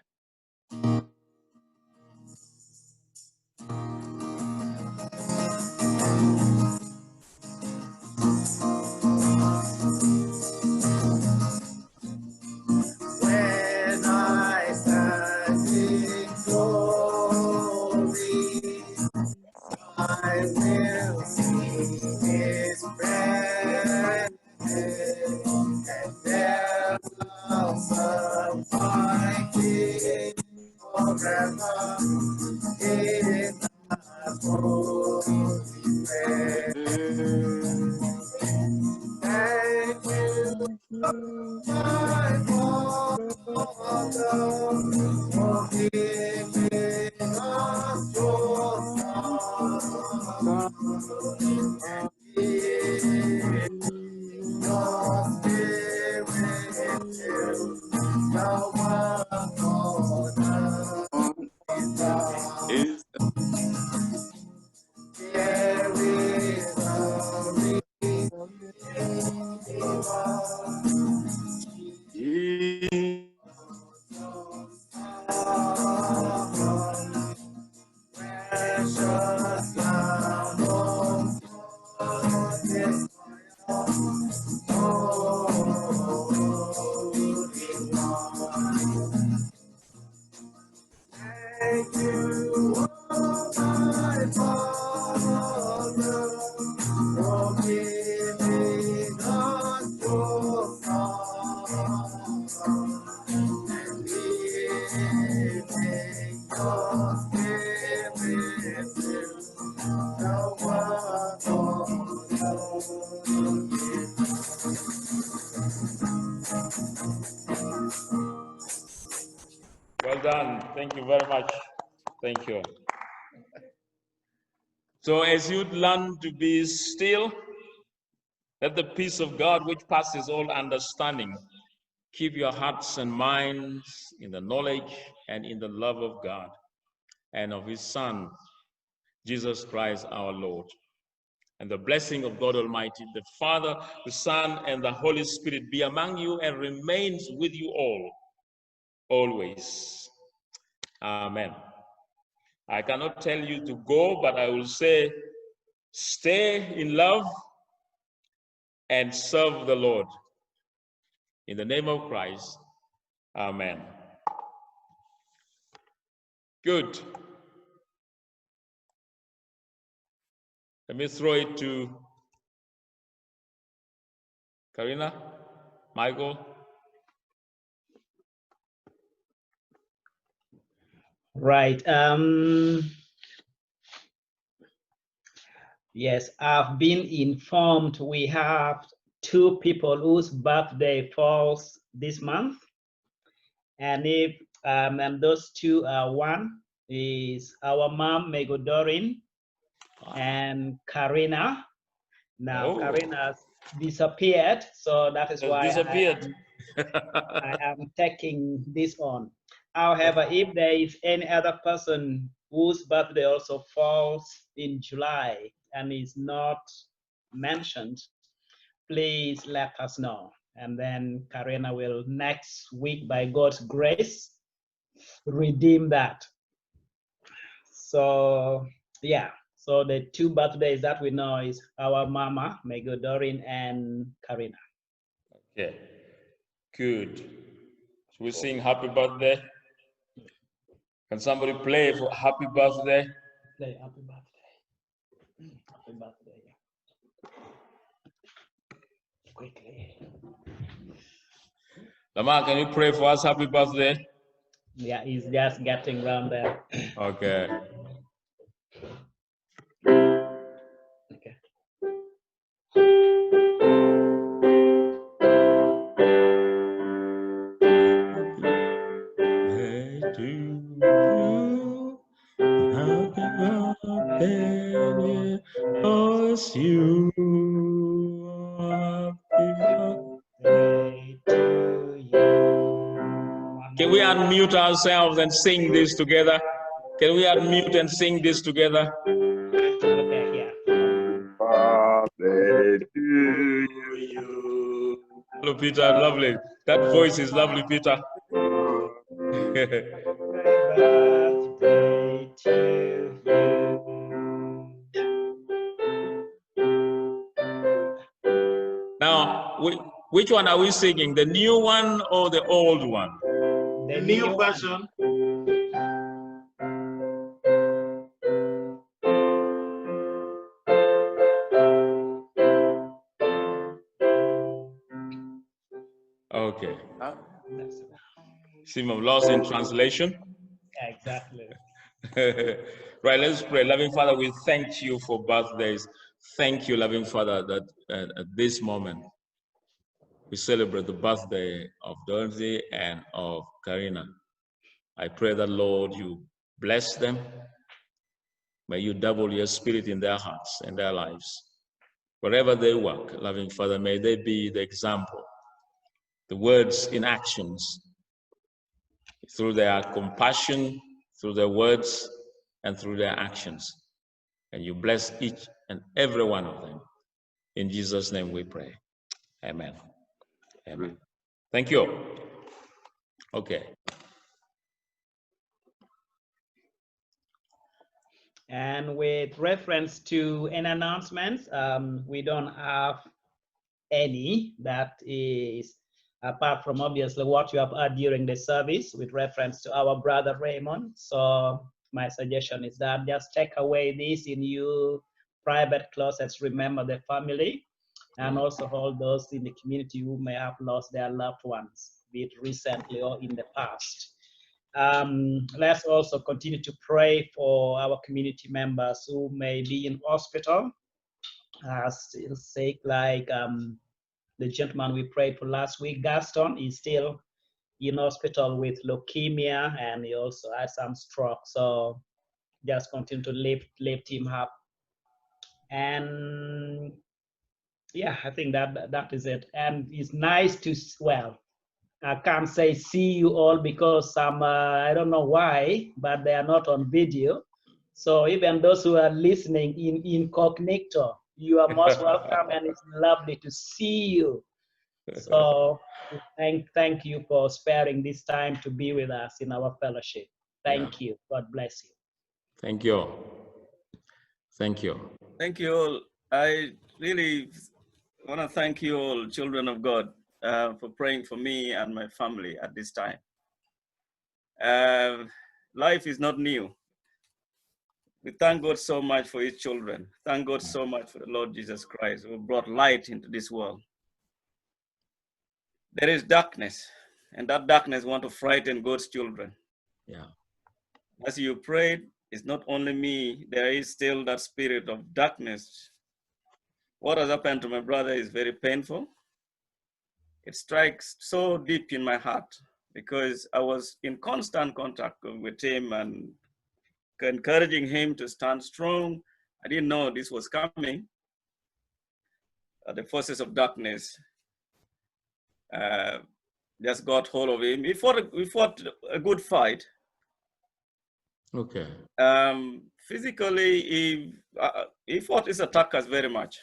my King forever in the holy place. Thank you, my Father, for giving us your Son, and giving your Spirit to the world on earth is there is a precious Lamb of God, yes, thank you, oh my Father, for giving us your Son, and giving your Spirit to the world on Well done. Thank you very much. Thank you. So as you learn to be still, let the peace of God, which passes all understanding, keep your hearts and minds in the knowledge and in the love of God and of his Son, Jesus Christ our Lord. And the blessing of God Almighty, the Father, the Son, and the Holy Spirit be among you and remains with you all, always. Amen. I cannot tell you to go, but I will say, stay in love and serve the Lord. In the name of Christ, amen. Good. Let me throw it to Karina, Michael. Right. Yes, I've been informed we have 2 people whose birthday falls this month. And if and those 2 are, one is our mom, Mego Dorin, and Karina. Now Karina disappeared, so that is why I am taking this on. However, if there is any other person whose birthday also falls in July and is not mentioned, please let us know. And then Karina will next week, by God's grace, redeem that. So yeah, so the 2 birthdays that we know is our mama, Mego Dorin, and Karina. Okay, good. Should we sing happy birthday? Can somebody play for happy birthday? Play happy birthday. Happy birthday. Quickly. Lamar, can you pray for us happy birthday? Yeah, he's just getting around there. Okay. Okay. You. Can we unmute ourselves and sing this together? Can we unmute and sing this together? Okay, yeah. birthday to you. Hello, Peter. Lovely. That voice is lovely, Peter. Birthday to you. Now, which one are we singing? The new one or the old one? The new version. Okay. Seem of loss in translation. Yeah, exactly. Right, let's pray. Loving Father, we thank you for birthdays. Thank you, loving Father, that at this moment we celebrate the birthday of Dorothy and of Karina. I pray that, Lord, you bless them. May you double your spirit in their hearts and their lives. Wherever they work, loving Father, may they be the example, the words in actions, through their compassion, through their words, and through their actions. And you bless each and every one of them. In Jesus' name we pray. Amen. Amen. Thank you. Okay. And with reference to any announcements, we don't have any. That is apart from obviously what you have heard during the service with reference to our brother Raymond. So my suggestion is that just take away this in your private closets, remember the family, and also all those in the community who may have lost their loved ones, be it recently or in the past. Let's also continue to pray for our community members who may be in hospital, still sick, like the gentleman we prayed for last week, Gaston, is still in hospital with leukemia, and he also had some stroke. So just continue to lift him up. And yeah, I think that is it. And it's nice to, well, I can't say see you all because some, I don't know why, but they are not on video. So even those who are listening in incognito, you are most welcome, and it's lovely to see you. So thank you for sparing this time to be with us in our fellowship. Thank you. God bless you. Thank you. Thank you. Thank you all. I really want to thank you all, children of God, for praying for me and my family at this time. Life is not new. We thank God so much for his children. Thank God so much for the Lord Jesus Christ, who brought light into this world. There is darkness, and that darkness wants to frighten God's children. Yeah. As you prayed, it's not only me, there is still that spirit of darkness. What has happened to my brother is very painful. It strikes so deep in my heart because I was in constant contact with him and encouraging him to stand strong. I didn't know this was coming. The forces of darkness just got hold of him. We fought a good fight. Okay. Physically, he fought his attackers very much.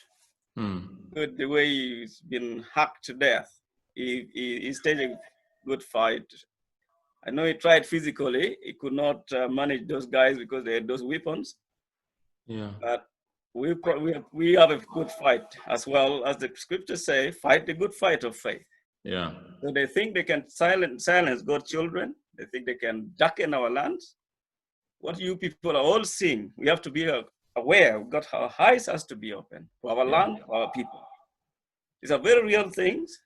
Good, the way he's been hacked to death. He staged a good fight. I know he tried physically. He could not manage those guys because they had those weapons. Yeah. But we have a good fight, as well as the scriptures say, fight the good fight of faith. Yeah. So they think they can silence God's children. They think they can darken our lands. What you people are all seeing, we have to be aware. Our eyes has to be open for our land, for our people. These are very real things.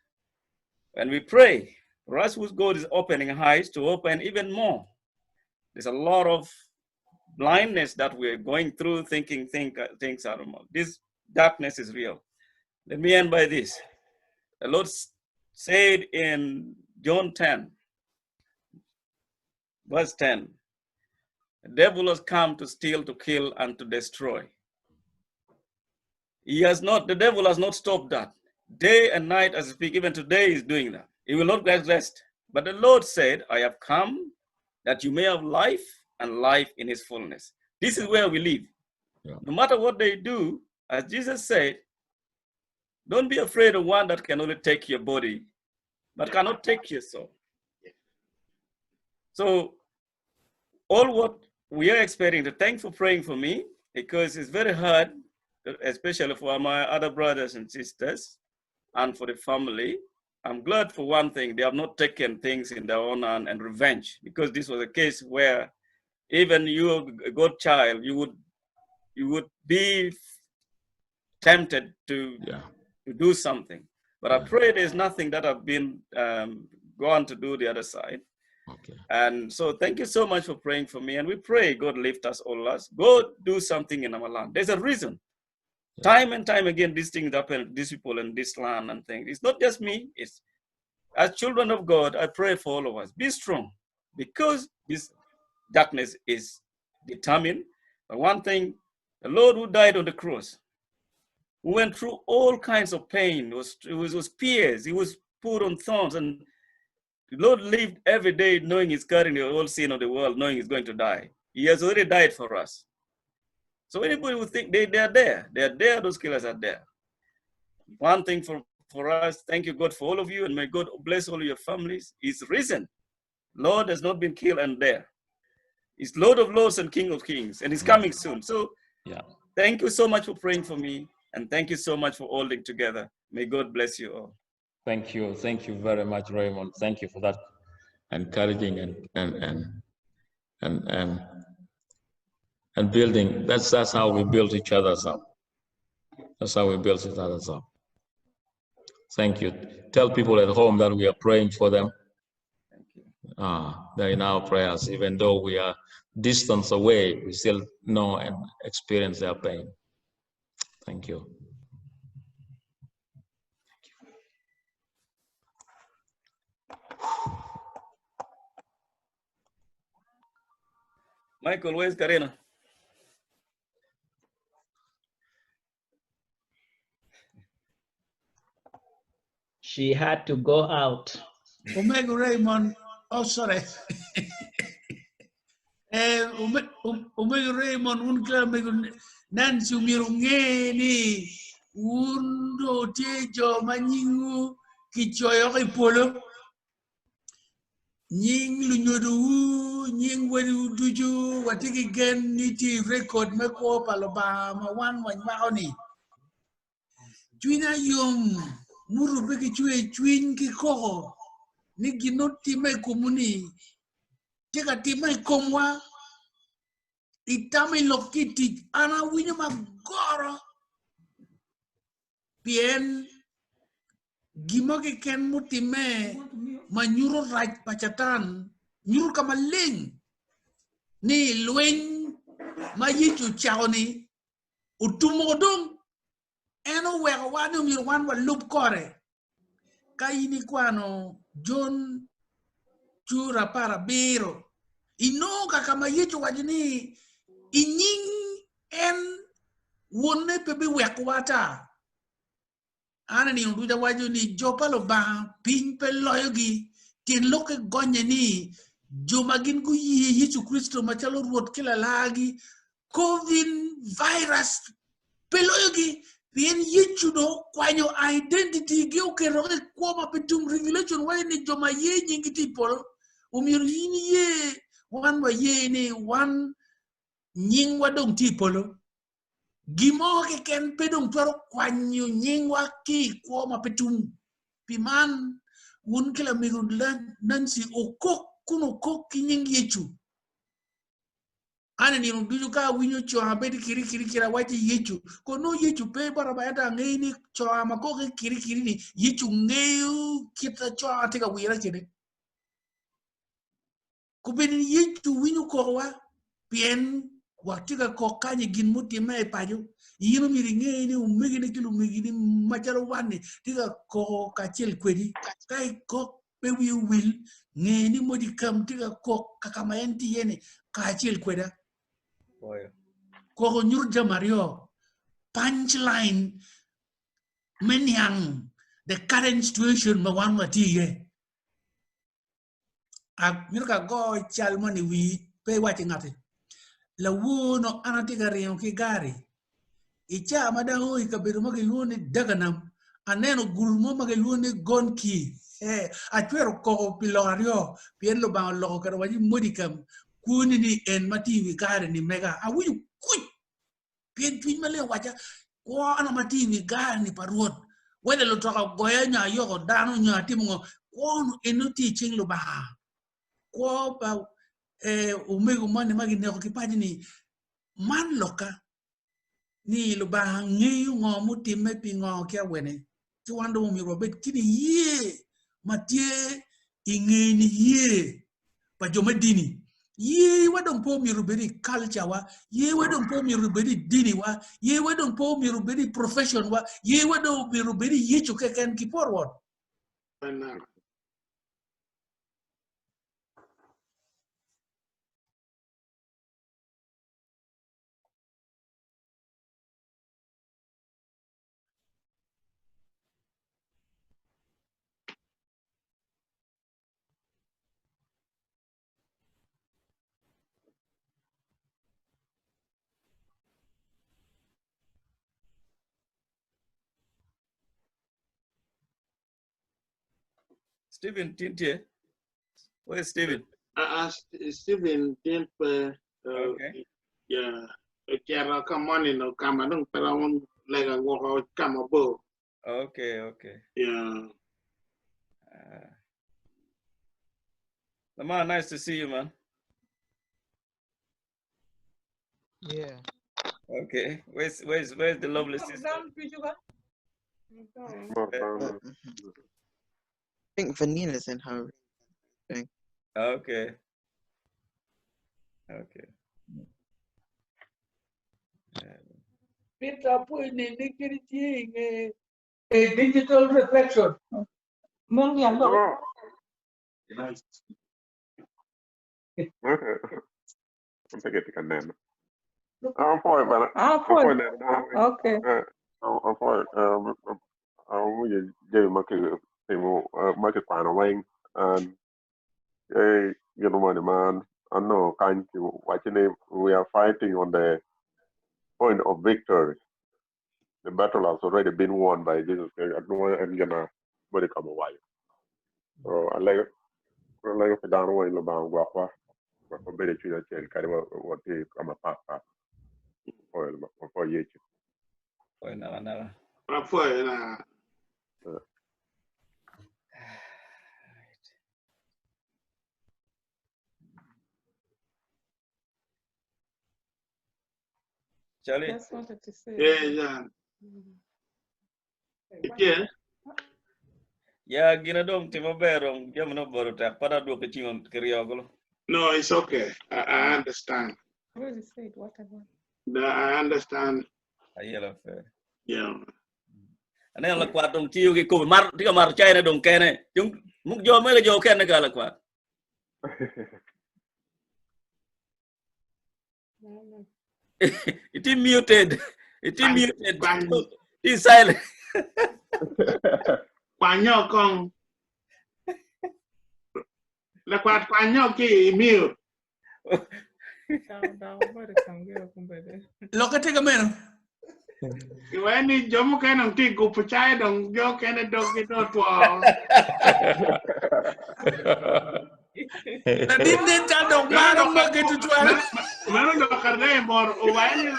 When we pray, for us, whose God is opening eyes to open even more. There's a lot of blindness that we're going through, thinking things are normal. This darkness is real. Let me end by this. The Lord said in John 10, verse 10, the devil has come to steal, to kill, and to destroy. The devil has not stopped that. Day and night, as I speak, even today he's doing that. He will not get rest. But the Lord said, I have come that you may have life and life in his fullness. This is where we live. Yeah. No matter what they do, as Jesus said, don't be afraid of one that can only take your body, but cannot take your soul. So all what we are experiencing, thanks for praying for me, because it's very hard, especially for my other brothers and sisters and for the family. I'm glad for one thing, they have not taken things in their own hand and revenge, because this was a case where even you, a godchild, you would be tempted to do something. But I pray there's nothing that have been go on to do the other side. Okay. And so thank you so much for praying for me. And we pray God lift us, all us. God do something in our land. There's a reason. Yeah. Time and time again, these things happen, these people in this land and things. It's not just me. It's as children of God, I pray for all of us. Be strong, because this darkness is determined. But one thing, the Lord who died on the cross, who went through all kinds of pain, was pierced, he was put on thorns, and the Lord lived every day knowing he's carrying the whole sin of the world, knowing he's going to die. He has already died for us. So anybody who think they are there, those killers are there. One thing for us, thank you, God, for all of you, and may God bless all of your families. He's risen. Lord has not been killed and there. He's Lord of Lords and King of Kings, and he's coming soon. So Yeah. thank you so much for praying for me, and thank you so much for holding together. May God bless you all. Thank you. Thank you very much, Raymond. Thank you for that encouraging and building. That's how we build each other up. That's how we build each other up. Thank you. Tell people at home that we are praying for them. Thank you. They're in our prayers. Even though we are distance away, we still know and experience their pain. Thank you. Michael, where's Karina? She had to go out. Omega Raymond, oh sorry. Omega Raymond, unkla Nancy Mirungeni, undo tejo manyingu kichoyo ipolo. Nying lunyodu, nying wadi uduju, watiki gen niti record meko palobama wan wanymaoni. Chwina yung muru beki chwe chwin ki koko. Nigi not time kumuni. Tika time komwa. Itami lokiti ana winyo magoro. Pien gimoke ken mutime manyuro raj pachatan. Nyuro kamaling. Ni luen mayichu chaoni. Utumodong. Eno weko wanu mirwan wa lup kore. Kaini kwano John chura para biro. Ino kama yichu wajini inying en wone pepe weko wata. Ana ni unduja waju ni jopalo ba pin pe loyogi tien loke gonye ni jomagin ku Yesu Kristo machalo ruot kila lagi COVID virus pe loyogi bien yichudo kwanyo identity geo keroge kwama petum revelation wa ni joma ye nyingiti pol umir yini ye wan wa ye ni wan nying wa dong ti polo gimo ke ken pedong toro kwanyo nying wa ki kwama petum piman wun kila miru nansi okok kuno kok nying yechu ana ni nduju ka winyo cho abedi kira wachi yechu kono yechu pe bara bayata ngeni cho amako kiri ni yechu ngeu kita cho atika wira kide kubeni yechu winyo ko wa pien watika ko kanye gin muti mai paju yino miri ngeni umegini kilu migini macharo wani tika ko kachel kwedi kai ko pe wi will ngeni modi kam tika ko kakamayenti yene kachel kweda Boy. Koko nyurja Mario punchline menyang the current situation mawan matiye a nyurka go chalmani wi pe wati ngati la wuno anatika riyo ki gari icha madaho ikabiru magiluni daganam aneno gulmo magiluni gonki atwero koko pilorio pienlo ba loko kada waji modikam kuni ni en matiwi gari ni mega awuju kuj pien twin male wacha ko ana matiwi gari ni paruot wede lo toka goya nya yoko dano nya timongo ko enuti chinglo ba ko ba umego mane magine ko kipaji ni man loka ni lo ba ngiyu ngo mutime pingo kya wene ti wando mi robet kini ye matie ingeni ye pa joma dini ye wadon po mi ruberi culture wa ye wadon po mi ruberi dini wa ye wadon po mi ruberi profession wa ye wadon mi ruberi yecho keken ki forward. Stephen Tintie. Where's Stephen? Stephen Timp. Okay. Yeah. Kera kamani no kama nung perawon lega go kama bo. Okay, okay. Yeah. Lamar, nice to see you, man. Yeah. Okay. Where's the lovely sister? I think Vanina's in her thing. Okay. Okay. Peter a digital reflection. Nice. Okay. I'm taking a name. I'm for it, but I'm for it. Okay. I'm for it. I'm going market plan away and you know what, man. I know kind of watching we are fighting on the point of victory. The battle has already been won by Jesus Christ. I don't want to come away. So I like it down away in the bang walk. For better to the carry what they come apart for years. Charlie? Just wanted to say. Yeah. Yeah. Yeah, gina dong timo berong jam no borota pada dua kecil keriogolo. No, it's okay. I understand. I already said what I want. I understand. Ayela fair. Yeah. Ane ala kwat dong tiyo ki ko mar tiga mar chai na dong kene. Yung muk jo me jo kene ka ala kwat. It is muted. It is muted. It is silent. Panyo kong. La kwat panyo ki mute. Lokate kamera. When Jomo can of tea go for child on your can dog it out wall. Didn't tell dog man get to 12. Man of Carne more when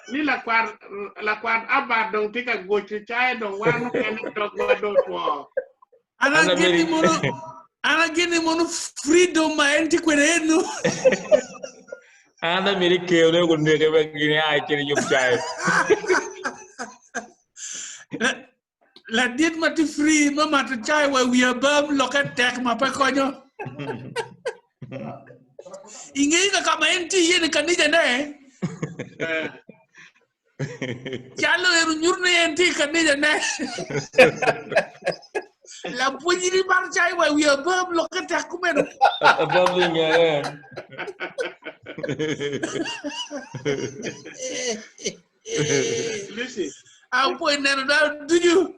Lila Quad Abba don't take a go to child on one can dog out wall. And I get him on freedom my antiquated. Ana meri kewne gunde ke bagini ay kene yum child. La dit mati free mama to chai where we above look at tech ma pa konyo. Inge ka kama enti yene kanija ne. Chalo eru nyurne enti kanija ne. La puñiri mar chai where we above look at tech kumeno. Above the Lucy. I'll point that do you?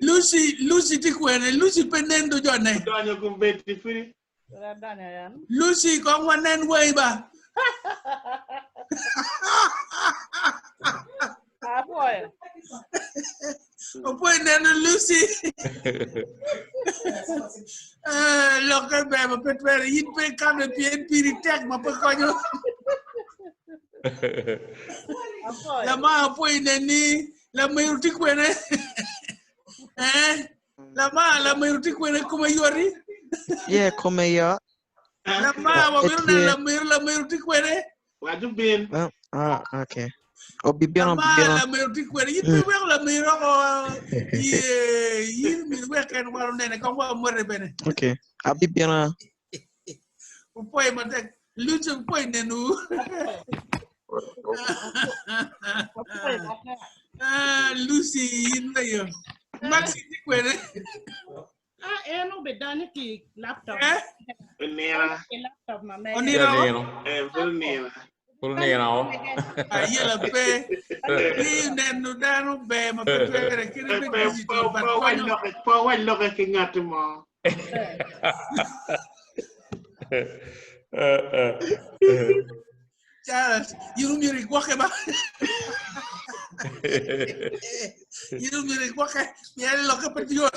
Lucy tikwene Lucy penendo jone. Doña con beti free. Lucy con one way ba. Ah boy. Penendo Lucy. Local baby pet where you pay come and PNP tech ma pekonyo. La ma poi neni la mayuti kwene la mayuti kwene kuma yori Yeah, come here. la mayuti kwene What you been? Okay. Bibiana, Amala me ti kwere yi pe we la me ro yi mi we ken waru nene ko wa mo rebene. Okay. Bibiana. O poi ma te luce poi nenu. Lucy in there. Maxi ti kwere. No be done ki laptop. Nina. Laptop ma me. Nina. Nina. Yela pe. Ni nenu danu be ma pe kwere kiri be digital but po wa look at ngati mo. Charles, you me requake ba. You me requake. Ya lo que perdió.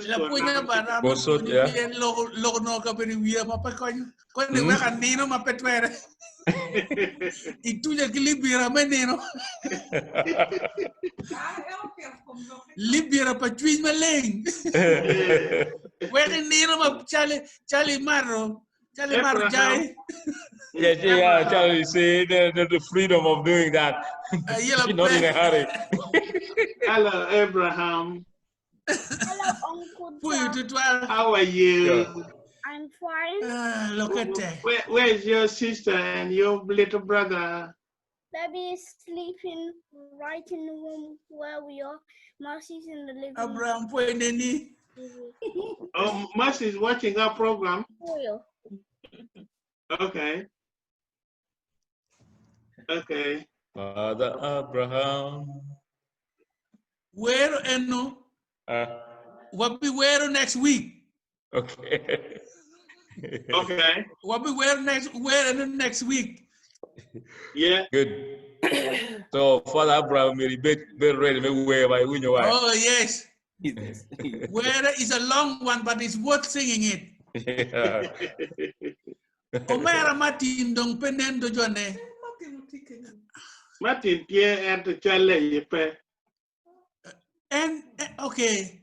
La punya bara Bosot ya. Bien lo no ka peri wia ma pa coño. Coño we kan nino ma petwere. Y tú ya que libera menino. Libera pa chuis maleng. We kan nino ma chale marro. Chale marro jai. Yeah, Charlie say the freedom of doing that. You're not in a hurry. Hello, Abraham. Hello, Uncle John. How are you? I'm fine. Look at that. Where's your sister and your little brother? Baby is sleeping right in the room where we are. Mercy's in the living room. Abraham, Neni. Oh, Mercy's watching our program. Okay. Okay. Father Abraham. Where and no? What be where next week? Okay. Okay. What be where next week? Yeah. Good. So Father Abraham will be ready where by win your wife. Oh yes. Where is a long one, but it's worth singing it. Omera Martin dong penendo jone. Martin Pierre and the chale pe. And okay.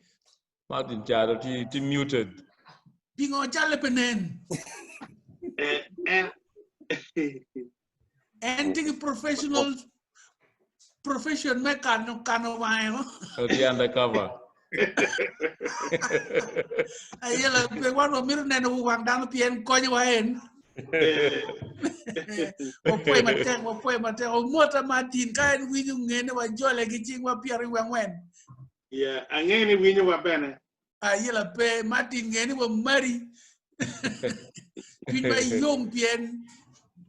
Martin Charity muted. Pingo chale penen. And the profession me kano wayo. The undercover. Ayela pe wano miru neno wang dano pien konyo waen. Opoi mate o mota Martin kaen winyu ngene wa jole giching wa piari wangwen. Yeah, angeni winyu wa bene. Ayela pe Martin ngene wa mari. Pin ba yom pien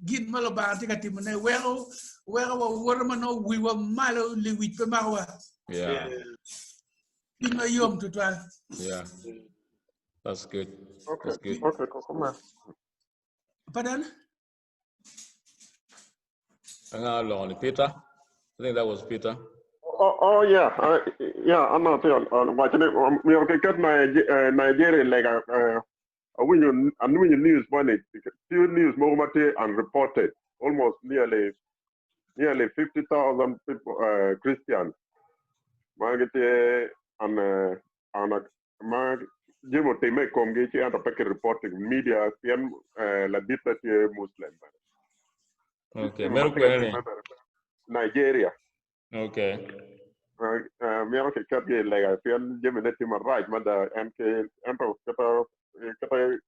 gin malo ba tika timone wero wa worma no wi wa malo li wi pe mawa. Yeah. Pin ba yom tutwa. Yeah. That's good. Okay. That's good. Okay, come on. Pardon? Hang on, Lonnie. Peter? I think that was Peter. Oh yeah. I'm not watching it. We are getting Nigeria like when you news money, few news moment and reported almost nearly 50,000 people Christians. Margete and Jimo Teme Komgechi and a reporting media la dita Muslim. Okay, Nigeria. Okay. America kat ye like pian Jimmy Tim right mother and ento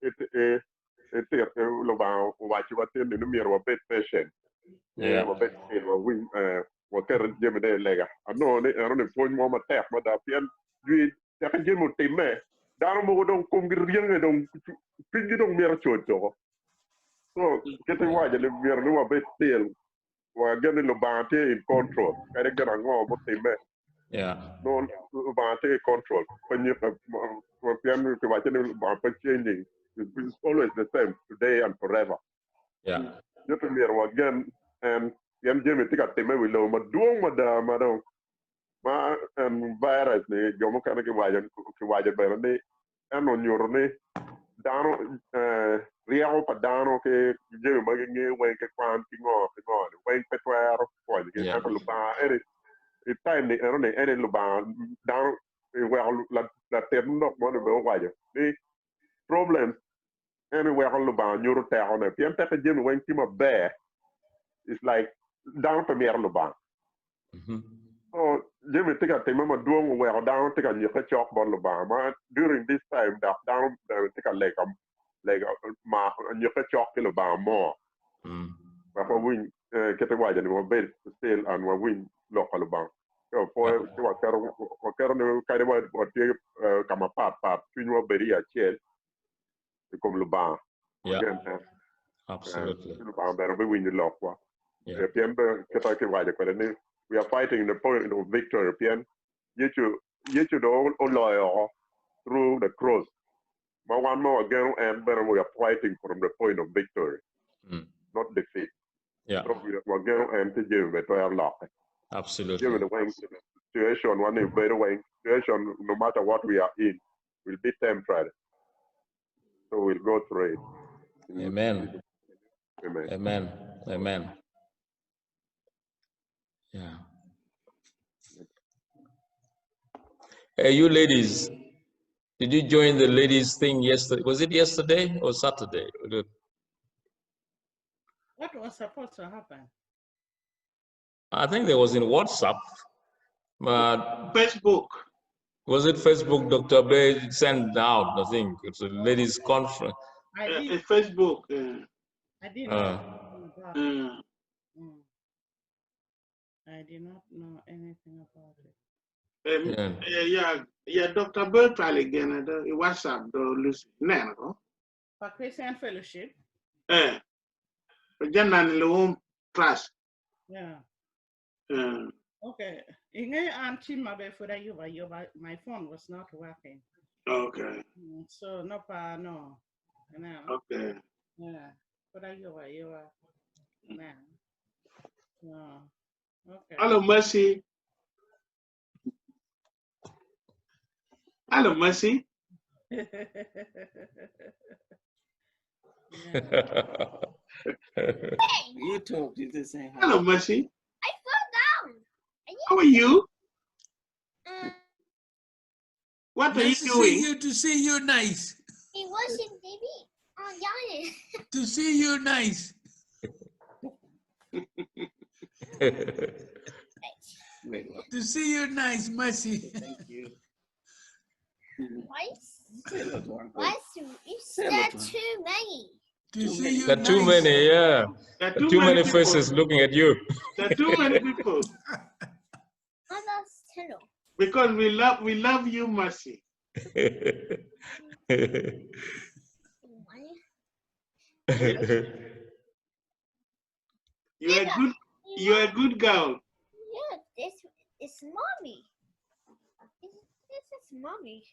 it lo ba watch what in the mirror bit patient. Yeah. Bit we what can Jimmy de lega. I know I don't point more tap mother pian you can Jimmy Tim down mo don't come rien don't pingi don't mirror chocho. So getting why the mirror no bit still we're getting the bounty in control. I get a go but they yeah. No bounty control. When you piano changing, it's always the same today and forever. Yeah. You can hear again and Jimmy take a time we low, but doing madam virus ni jomo kana ke wajan ba ne ano nyorone dano riao pa dano ke Jimmy maging wen ke kwan tingo wen petwaro ko ke Yeah. ba it time ni erone ene luba down well la tem no mo no wajan the problem anywhere on Luban, you're on a PM Jim when Tim of Bear. It's like down to Mir Luban. So Jimmy take a time doing well down take a new chalk on Luban. During this time, that down take a leg ma new chalk Luban more. But when we get a wide and we're bed still and we win local Luban. So for what kind of what you come apart, you know, very a chair to come Luban. Yeah. Absolutely. We win the lock. We are fighting the point of victory. You should all loyal through the cross. But one more again, and then we are fighting from the point of victory, not defeat. Yeah. So we are going and to give it to lock. Absolutely. Give the situation, one is better way. Situation, no matter what we are in, will be temporary. So we'll go through it. Amen. Amen. Amen. Amen. Yeah. Hey, you ladies, did you join the ladies thing yesterday? Was it yesterday or Saturday? What was supposed to happen? I think there was in WhatsApp, but Facebook. Was it Facebook? Dr. Bay sent out, I think it's a ladies' conference. Facebook. I did not know about it. I did not know anything about it. Yeah, Dr. Bird again, the WhatsApp, the Lucy, no. For Christian Fellowship? For General Trust. Yeah. Okay. My phone was not working. Okay. So no. Okay. Yeah. You are no. Okay. Hello, Mercy. Hello, Mercy. You talk to the same. Hello, Mercy. I fell down. How are you? What are you doing? To see you nice. It wasn't baby. Oh, yeah. To see you nice. To see you nice, Mercy. Thank you. Why is there too many? To see you There are too many, yeah. There are too many faces looking at you. There are too many people. Because we love you, Mercy. You're a good girl. Yeah, this is mommy. This is mommy.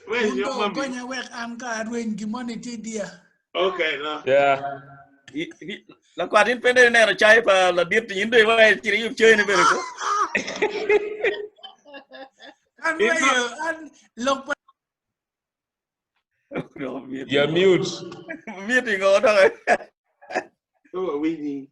Where's your mommy? Okay, no. Yeah. La quadrin pende ne ra chai pa la diet yin doi vai chi yu chơi ne be ko. And where you and look. You're mute. Muting all đó. Oh, we need.